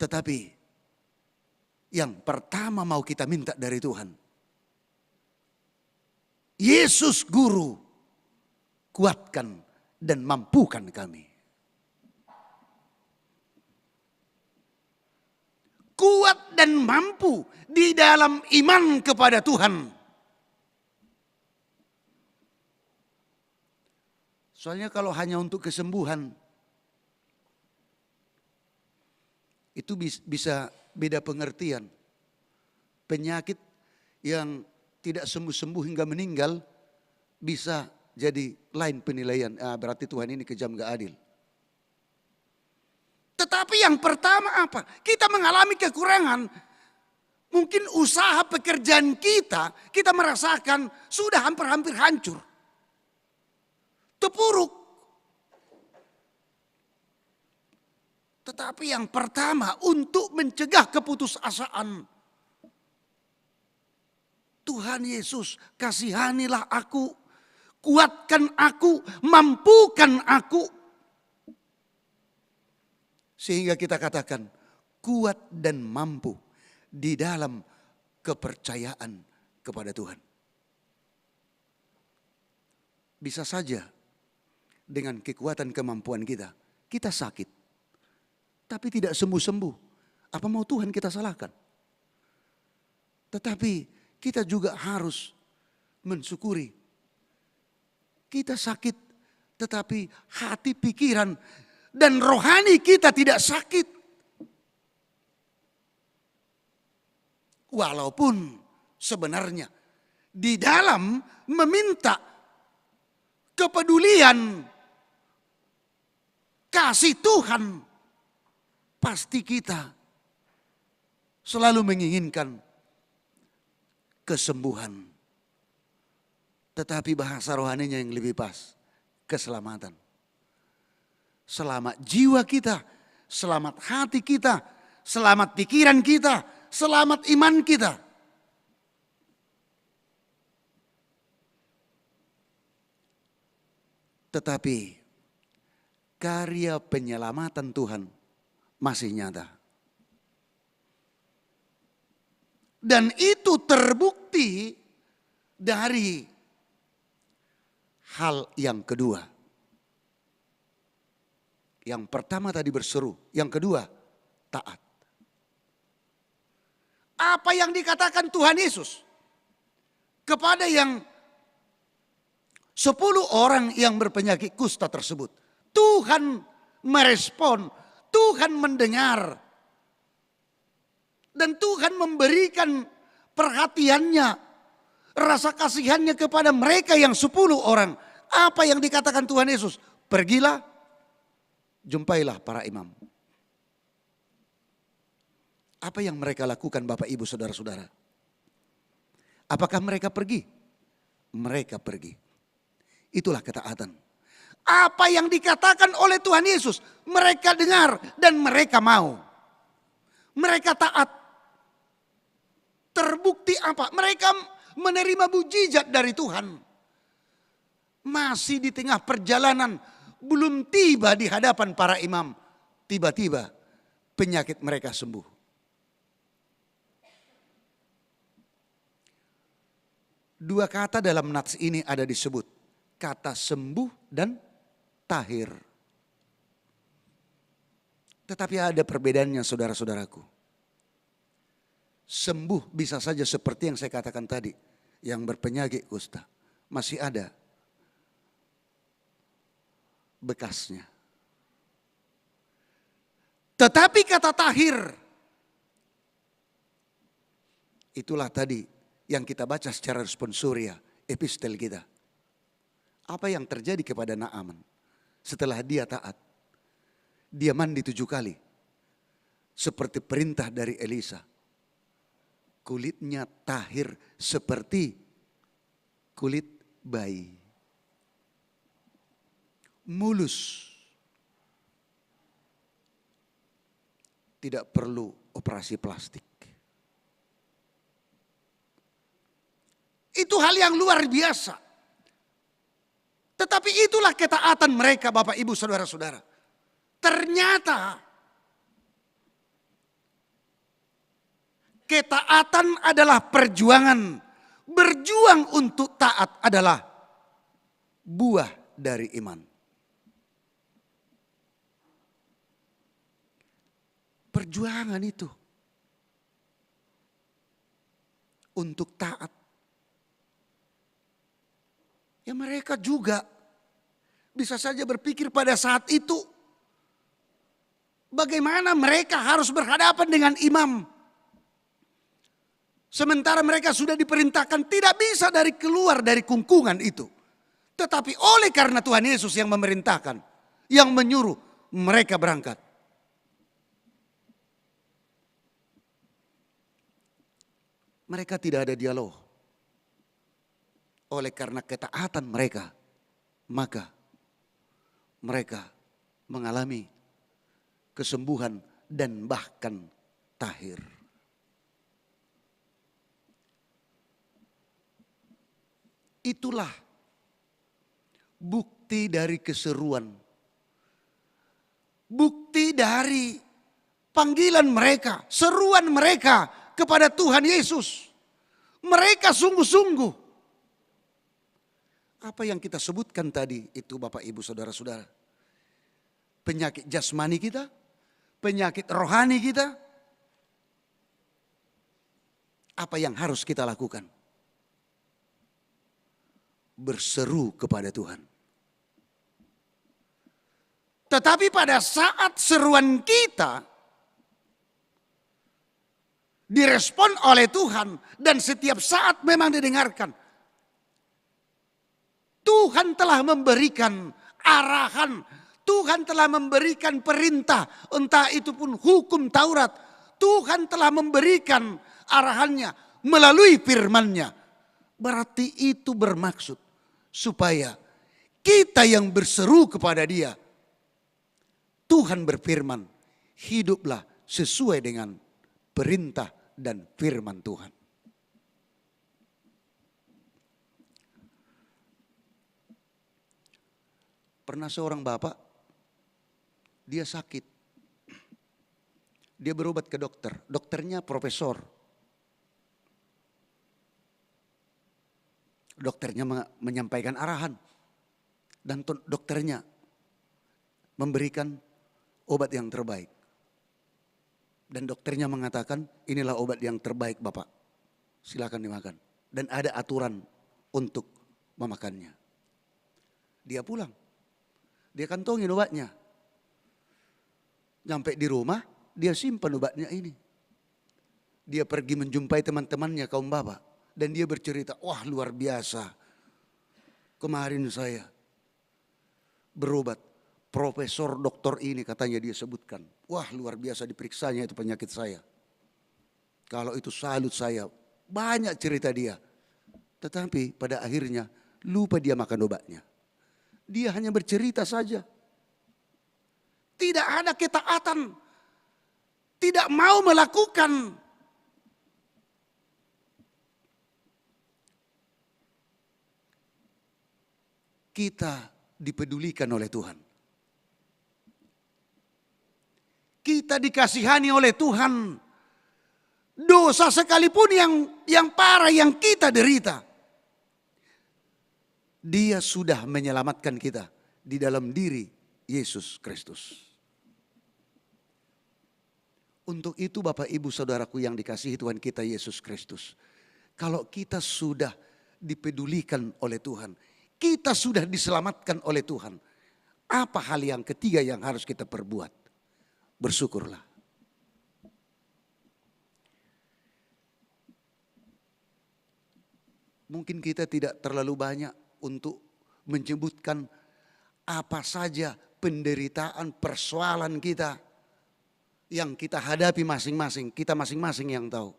Tetapi yang pertama mau kita minta dari Tuhan, Yesus Guru, kuatkan dan mampukan kami. Kuat dan mampu di dalam iman kepada Tuhan. Soalnya kalau hanya untuk kesembuhan, itu bisa beda pengertian. Penyakit yang tidak sembuh-sembuh hingga meninggal bisa jadi lain penilaian. Berarti Tuhan ini kejam, gak adil. Tetapi yang pertama apa? Kita mengalami kekurangan. Mungkin usaha pekerjaan kita merasakan sudah hampir-hampir hancur. Terpuruk. Tetapi yang pertama untuk mencegah keputusasaan. Tuhan Yesus, kasihanilah aku, kuatkan aku, mampukan aku. Sehingga kita katakan kuat dan mampu di dalam kepercayaan kepada Tuhan. Bisa saja dengan kekuatan kemampuan kita sakit. Tapi tidak sembuh-sembuh. Apa mau Tuhan kita salahkan? Tetapi kita juga harus mensyukuri. Kita sakit, tetapi hati, pikiran, dan rohani kita tidak sakit. Walaupun sebenarnya di dalam meminta kepedulian kasih Tuhan, pasti kita selalu menginginkan kesembuhan. Tetapi bahasa rohaninya yang lebih pas, keselamatan. Selamat jiwa kita, selamat hati kita, selamat pikiran kita, selamat iman kita. Tetapi karya penyelamatan Tuhan masih nyata. Dan itu terbukti dari hal yang kedua. Yang pertama tadi berseru, yang kedua taat. Apa yang dikatakan Tuhan Yesus kepada yang 10 orang yang berpenyakit kusta tersebut. Tuhan merespon, Tuhan mendengar. Dan Tuhan memberikan perhatiannya, rasa kasihannya kepada mereka yang 10 orang. Apa yang dikatakan Tuhan Yesus? Pergilah, jumpailah para imam. Apa yang mereka lakukan Bapak Ibu Saudara-saudara? Apakah mereka pergi? Mereka pergi. Itulah ketaatan. Apa yang dikatakan oleh Tuhan Yesus, mereka dengar dan mereka mau. Mereka taat. Terbukti apa? Mereka menerima mujizat dari Tuhan. Masih di tengah perjalanan, belum tiba di hadapan para imam. Tiba-tiba penyakit mereka sembuh. Dua kata dalam nats ini ada disebut. Kata sembuh dan tahir. Tetapi ada perbedaannya saudara-saudaraku. Sembuh bisa saja seperti yang saya katakan tadi. Yang berpenyakit kusta. Masih ada bekasnya. Tetapi kata tahir. Itulah tadi yang kita baca secara responsoria. Epistel kita. Apa yang terjadi kepada Naaman setelah dia taat? Dia mandi 7 kali. Seperti perintah dari Elisa. Kulitnya tahir seperti kulit bayi. Mulus. Tidak perlu operasi plastik. Itu hal yang luar biasa. Tetapi itulah ketaatan mereka Bapak Ibu Saudara-saudara. Ternyata ketaatan adalah perjuangan. Berjuang untuk taat adalah buah dari iman. Perjuangan itu untuk taat. Ya mereka juga bisa saja berpikir pada saat itu bagaimana mereka harus berhadapan dengan imam. Sementara mereka sudah diperintahkan tidak bisa keluar dari kungkungan itu. Tetapi oleh karena Tuhan Yesus yang memerintahkan, yang menyuruh mereka berangkat. Mereka tidak ada dialog. Oleh karena ketaatan mereka, maka mereka mengalami kesembuhan dan bahkan tahir. Itulah bukti dari keseruan. Bukti dari panggilan mereka, seruan mereka kepada Tuhan Yesus. Mereka sungguh-sungguh. Apa yang kita sebutkan tadi itu Bapak Ibu Saudara-saudara. Penyakit jasmani kita, penyakit rohani kita. Apa yang harus kita lakukan? Berseru kepada Tuhan. Tetapi pada saat seruan kita direspon oleh Tuhan dan setiap saat memang didengarkan, Tuhan telah memberikan arahan, Tuhan telah memberikan perintah, entah itu pun hukum Taurat, Tuhan telah memberikan arahannya melalui firman-Nya. Berarti itu bermaksud supaya kita yang berseru kepada Dia, Tuhan berfirman, hiduplah sesuai dengan perintah dan firman Tuhan. Pernah seorang bapak, dia sakit. Dia berobat ke dokter, dokternya profesor. Dokternya menyampaikan arahan dan dokternya memberikan obat yang terbaik. Dan dokternya mengatakan inilah obat yang terbaik Bapak, silakan dimakan. Dan ada aturan untuk memakannya. Dia pulang, dia kantongin obatnya. Sampai di rumah dia simpan obatnya ini. Dia pergi menjumpai teman-temannya kaum bapak. Dan dia bercerita, wah luar biasa. Kemarin saya berobat. Profesor doktor ini katanya dia sebutkan. Wah luar biasa diperiksanya itu penyakit saya. Kalau itu salut saya. Banyak cerita dia. Tetapi pada akhirnya lupa dia makan obatnya. Dia hanya bercerita saja. Tidak ada ketaatan. Tidak mau melakukan. Kita dipedulikan oleh Tuhan. Kita dikasihani oleh Tuhan. Dosa sekalipun yang parah yang kita derita, Dia sudah menyelamatkan kita di dalam diri Yesus Kristus. Untuk itu Bapak Ibu Saudaraku yang dikasihi Tuhan kita Yesus Kristus. Kalau kita sudah dipedulikan oleh Tuhan, kita sudah diselamatkan oleh Tuhan. Apa hal yang ketiga yang harus kita perbuat? Bersyukurlah. Mungkin kita tidak terlalu banyak untuk menyebutkan apa saja penderitaan, persoalan kita yang kita hadapi masing-masing. Kita masing-masing yang tahu.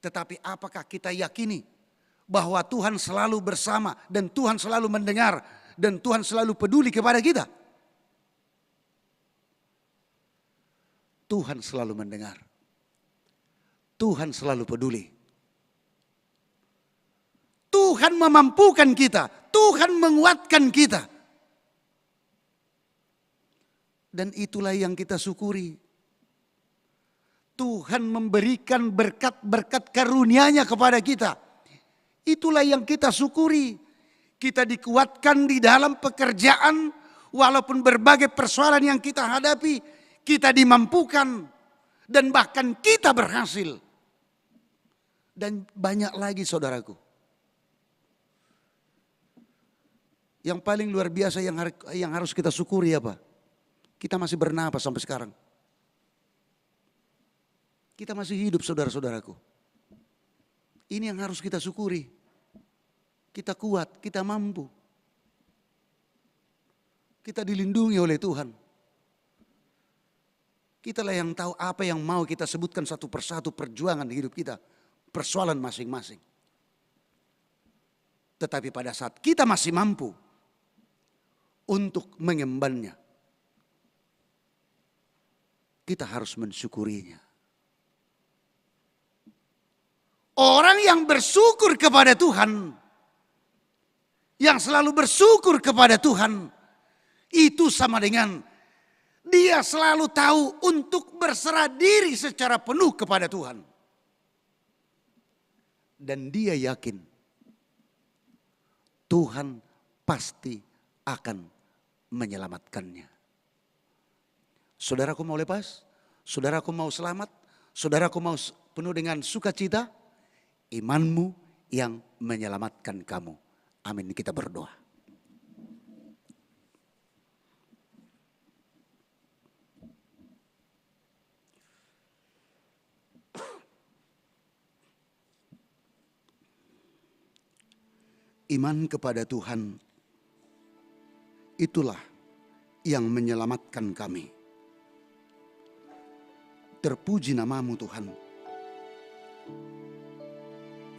Tetapi apakah kita yakini bahwa Tuhan selalu bersama dan Tuhan selalu mendengar dan Tuhan selalu peduli kepada kita? Tuhan selalu mendengar. Tuhan selalu peduli. Tuhan memampukan kita. Tuhan menguatkan kita. Dan itulah yang kita syukuri. Tuhan memberikan berkat-berkat karunia-Nya kepada kita. Itulah yang kita syukuri. Kita dikuatkan di dalam pekerjaan, walaupun berbagai persoalan yang kita hadapi, kita dimampukan dan bahkan kita berhasil. Dan banyak lagi saudaraku. Yang paling luar biasa yang harus kita syukuri apa? Kita masih bernapas sampai sekarang. Kita masih hidup saudara-saudaraku. Ini yang harus kita syukuri. Kita kuat, kita mampu. Kita dilindungi oleh Tuhan. Kitalah yang tahu apa yang mau kita sebutkan satu persatu perjuangan di hidup kita. Persoalan masing-masing. Tetapi pada saat kita masih mampu untuk mengembannya, kita harus mensyukurinya. Orang yang bersyukur kepada Tuhan, yang selalu bersyukur kepada Tuhan, itu sama dengan dia selalu tahu untuk berserah diri secara penuh kepada Tuhan. Dan dia yakin Tuhan pasti akan menyelamatkannya. Saudaraku mau lepas, saudaraku mau selamat, saudaraku mau penuh dengan sukacita, imanmu yang menyelamatkan kamu. Amin, kita berdoa. Iman kepada Tuhan, itulah yang menyelamatkan kami. Terpuji namamu Tuhan.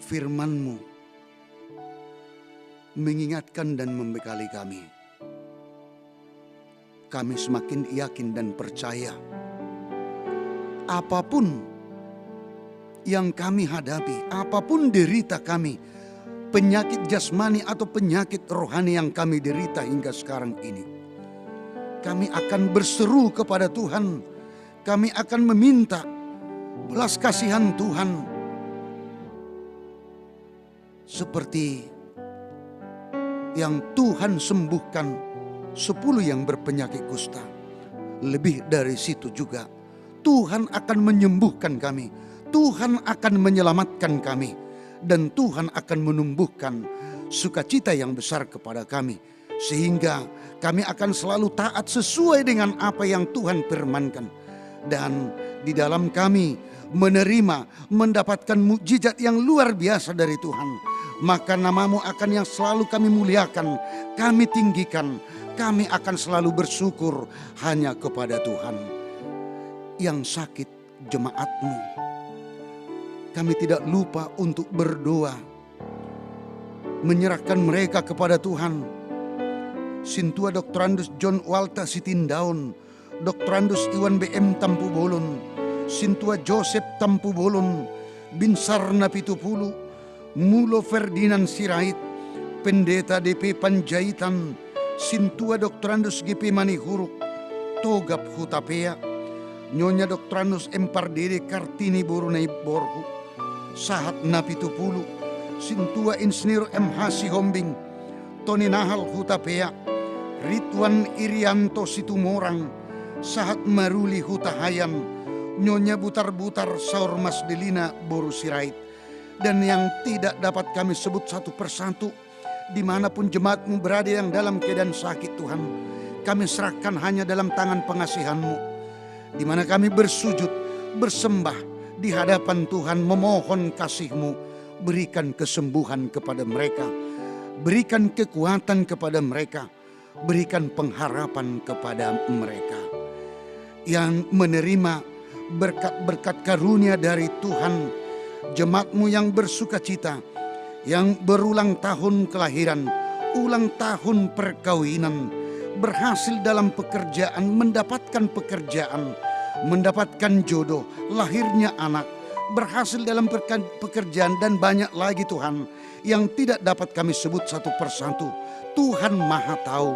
Firman-Mu mengingatkan dan membekali kami. Kami semakin yakin dan percaya. Apapun yang kami hadapi, apapun derita kami, penyakit jasmani atau penyakit rohani yang kami derita hingga sekarang ini, kami akan berseru kepada Tuhan. Kami akan meminta belas kasihan Tuhan. Seperti yang Tuhan sembuhkan 10 yang berpenyakit kusta. Lebih dari situ juga Tuhan akan menyembuhkan kami. Tuhan akan menyelamatkan kami. Dan Tuhan akan menumbuhkan sukacita yang besar kepada kami. Sehingga kami akan selalu taat sesuai dengan apa yang Tuhan firmankan. Dan di dalam kami menerima, mendapatkan mukjizat yang luar biasa dari Tuhan. Maka namamu akan yang selalu kami muliakan, kami tinggikan. Kami akan selalu bersyukur hanya kepada Tuhan. Yang sakit jemaat-Mu, kami tidak lupa untuk berdoa, menyerahkan mereka kepada Tuhan. Sintua Doktorandus John Walta Sitindaun, Doktorandus Iwan BM Tampu Bolon, Sintua Joseph Tampu Bolon, Binsar Napitupulu, Mulo Ferdinand Sirait, Pendeta DP Panjaitan, Sintua Doktorandus GP Manihuruk, Togap Hutapea, Nyonya Doktorandus Empardede Kartini Borunei Borhu, Sahat Napitupulu, Sintua Insinyur MH Sihombing, Tony Nahal Hutapea, Ridwan Irianto Situmorang, Sahat Maruli Hutahayan, Nyonya Butar-Butar Saur Mas Delina Boru Sirait. Dan yang tidak dapat kami sebut satu persatu, dimanapun jemaat-Mu berada yang dalam keadaan sakit Tuhan, kami serahkan hanya dalam tangan pengasihan-Mu. Di mana kami bersujud, bersembah di hadapan Tuhan, memohon kasih-Mu. Berikan kesembuhan kepada mereka, berikan kekuatan kepada mereka, berikan pengharapan kepada mereka. Yang menerima berkat-berkat karunia dari Tuhan, jemaat-Mu yang bersukacita, yang berulang tahun kelahiran, ulang tahun perkawinan, berhasil dalam pekerjaan, mendapatkan pekerjaan, mendapatkan jodoh, lahirnya anak, berhasil dalam pekerjaan, dan banyak lagi Tuhan yang tidak dapat kami sebut satu persatu. Tuhan Maha Tahu.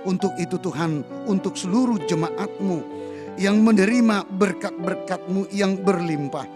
Untuk itu Tuhan, untuk seluruh jemaat-Mu yang menerima berkat-berkat-Mu yang berlimpah.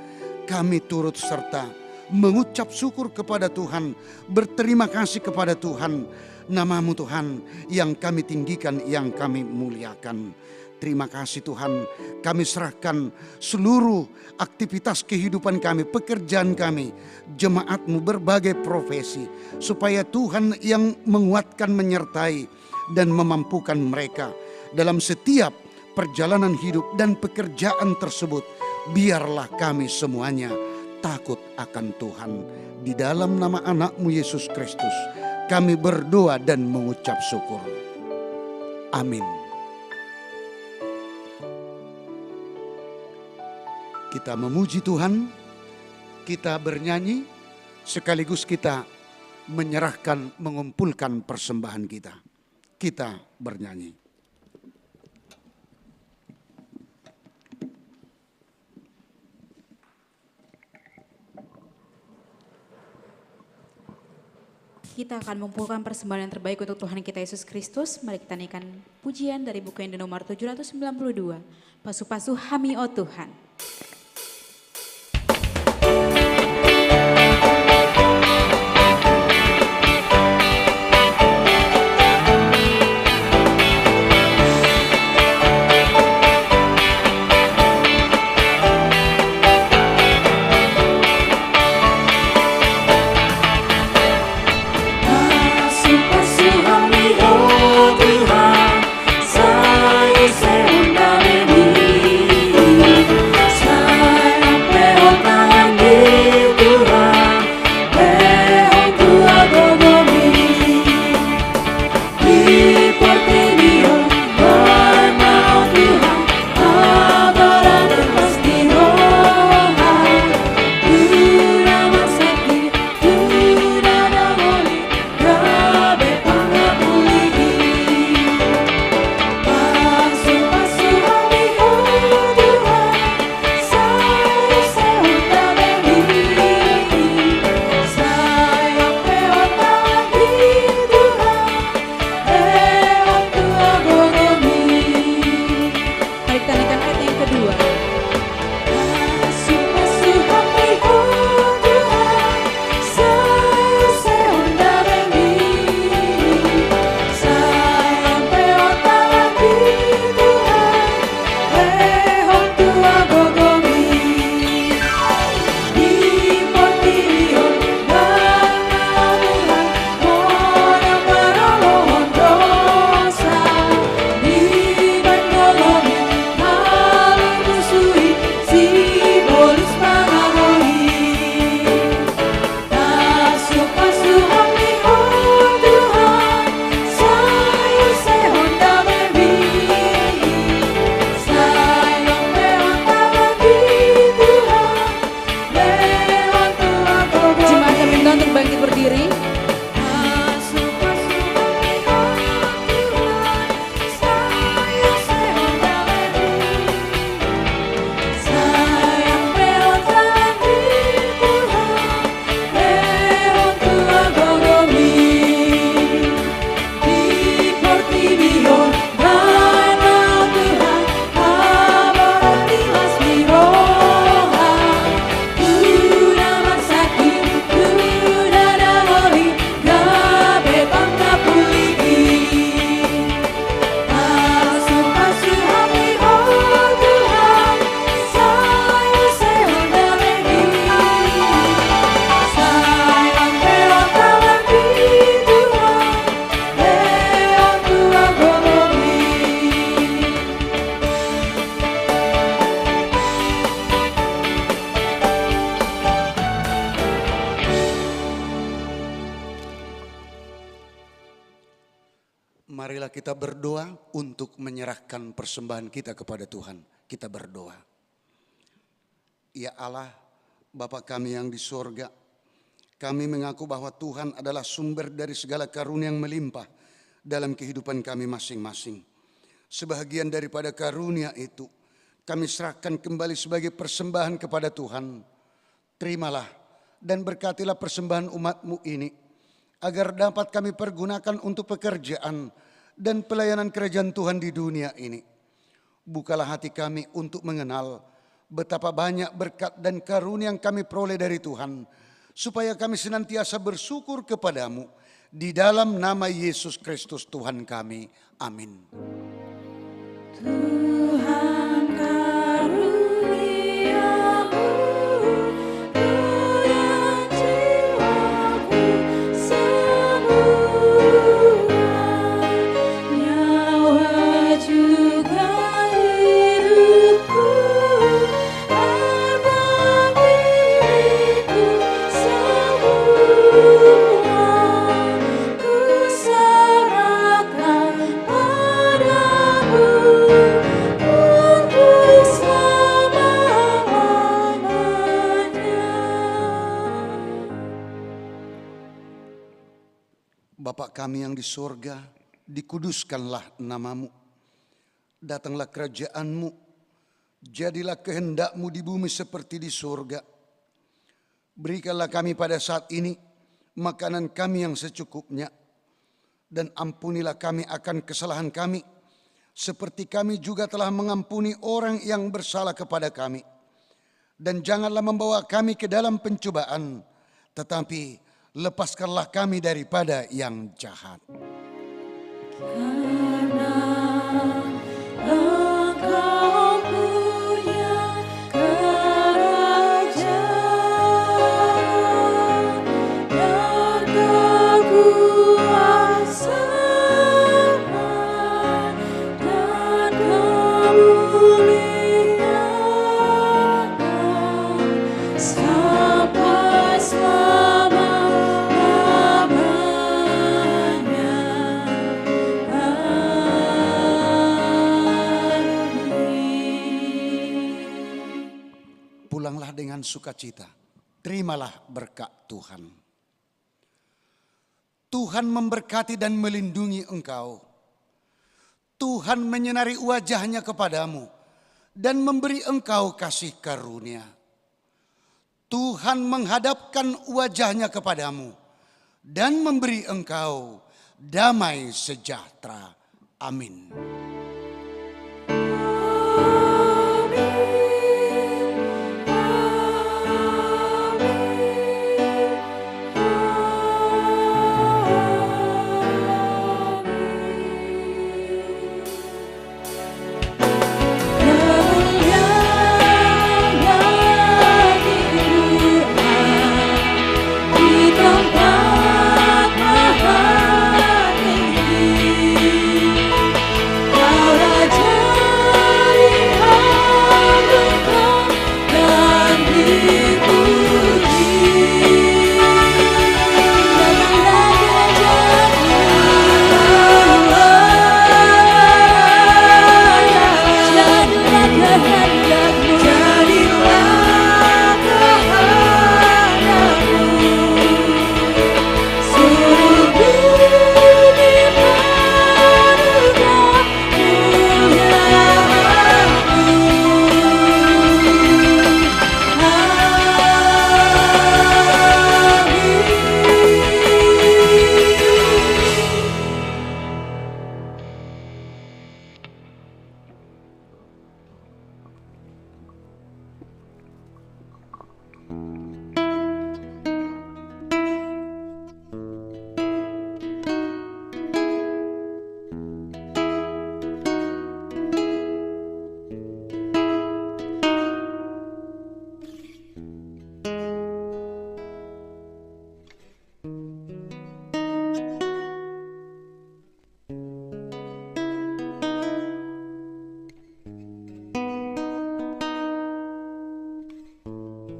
Kami turut serta mengucap syukur kepada Tuhan, berterima kasih kepada Tuhan. Nama-Mu Tuhan yang kami tinggikan, yang kami muliakan. Terima kasih Tuhan, kami serahkan seluruh aktivitas kehidupan kami, pekerjaan kami, jemaat-Mu berbagai profesi, supaya Tuhan yang menguatkan, menyertai, dan memampukan mereka dalam setiap perjalanan hidup dan pekerjaan tersebut. Biarlah kami semuanya takut akan Tuhan. Di dalam nama anak-Mu Yesus Kristus kami berdoa dan mengucap syukur. Amin. Kita memuji Tuhan, kita bernyanyi, sekaligus kita menyerahkan, mengumpulkan persembahan kita. Kita bernyanyi. Kita akan mengumpulkan persembahan yang terbaik untuk Tuhan kita Yesus Kristus. Mari kita nyanyikan pujian dari buku yang nomor 792. Pasu-pasu Hami O Tuhan. Marilah kita berdoa untuk menyerahkan persembahan kita kepada Tuhan. Kita berdoa. Ya Allah, Bapa kami yang di sorga, kami mengaku bahwa Tuhan adalah sumber dari segala karunia yang melimpah dalam kehidupan kami masing-masing. Sebahagian daripada karunia itu kami serahkan kembali sebagai persembahan kepada Tuhan. Terimalah dan berkatilah persembahan umat-Mu ini, agar dapat kami pergunakan untuk pekerjaan dan pelayanan kerajaan Tuhan di dunia ini. Bukalah hati kami untuk mengenal betapa banyak berkat dan karunia yang kami peroleh dari Tuhan, supaya kami senantiasa bersyukur kepadamu. Di dalam nama Yesus Kristus Tuhan kami. Amin. Tuhan karuniamu, dan jiwaku semua, nyawa juga hidupku, harta milikku semua, ku serahkan padamu untuk selama-lamanya. Bapa kami yang di sorga, dikuduskanlah namamu. Datanglah kerajaanmu, jadilah kehendakmu di bumi seperti di sorga. Berikanlah kami pada saat ini makanan kami yang secukupnya. Dan ampunilah kami akan kesalahan kami, seperti kami juga telah mengampuni orang yang bersalah kepada kami. Dan janganlah membawa kami ke dalam pencobaan, tetapi lepaskanlah kami daripada yang jahat. Karena Engkau punya kerajaan dan kekuasaan dan kemuliaan sampai selama-lamanya. Pulanglah dengan sukacita, terimalah berkat Tuhan. Tuhan memberkati dan melindungi engkau. Tuhan menyinari wajahnya kepadamu dan memberi engkau kasih karunia. Tuhan menghadapkan wajahnya kepadamu dan memberi engkau damai sejahtera. Amin.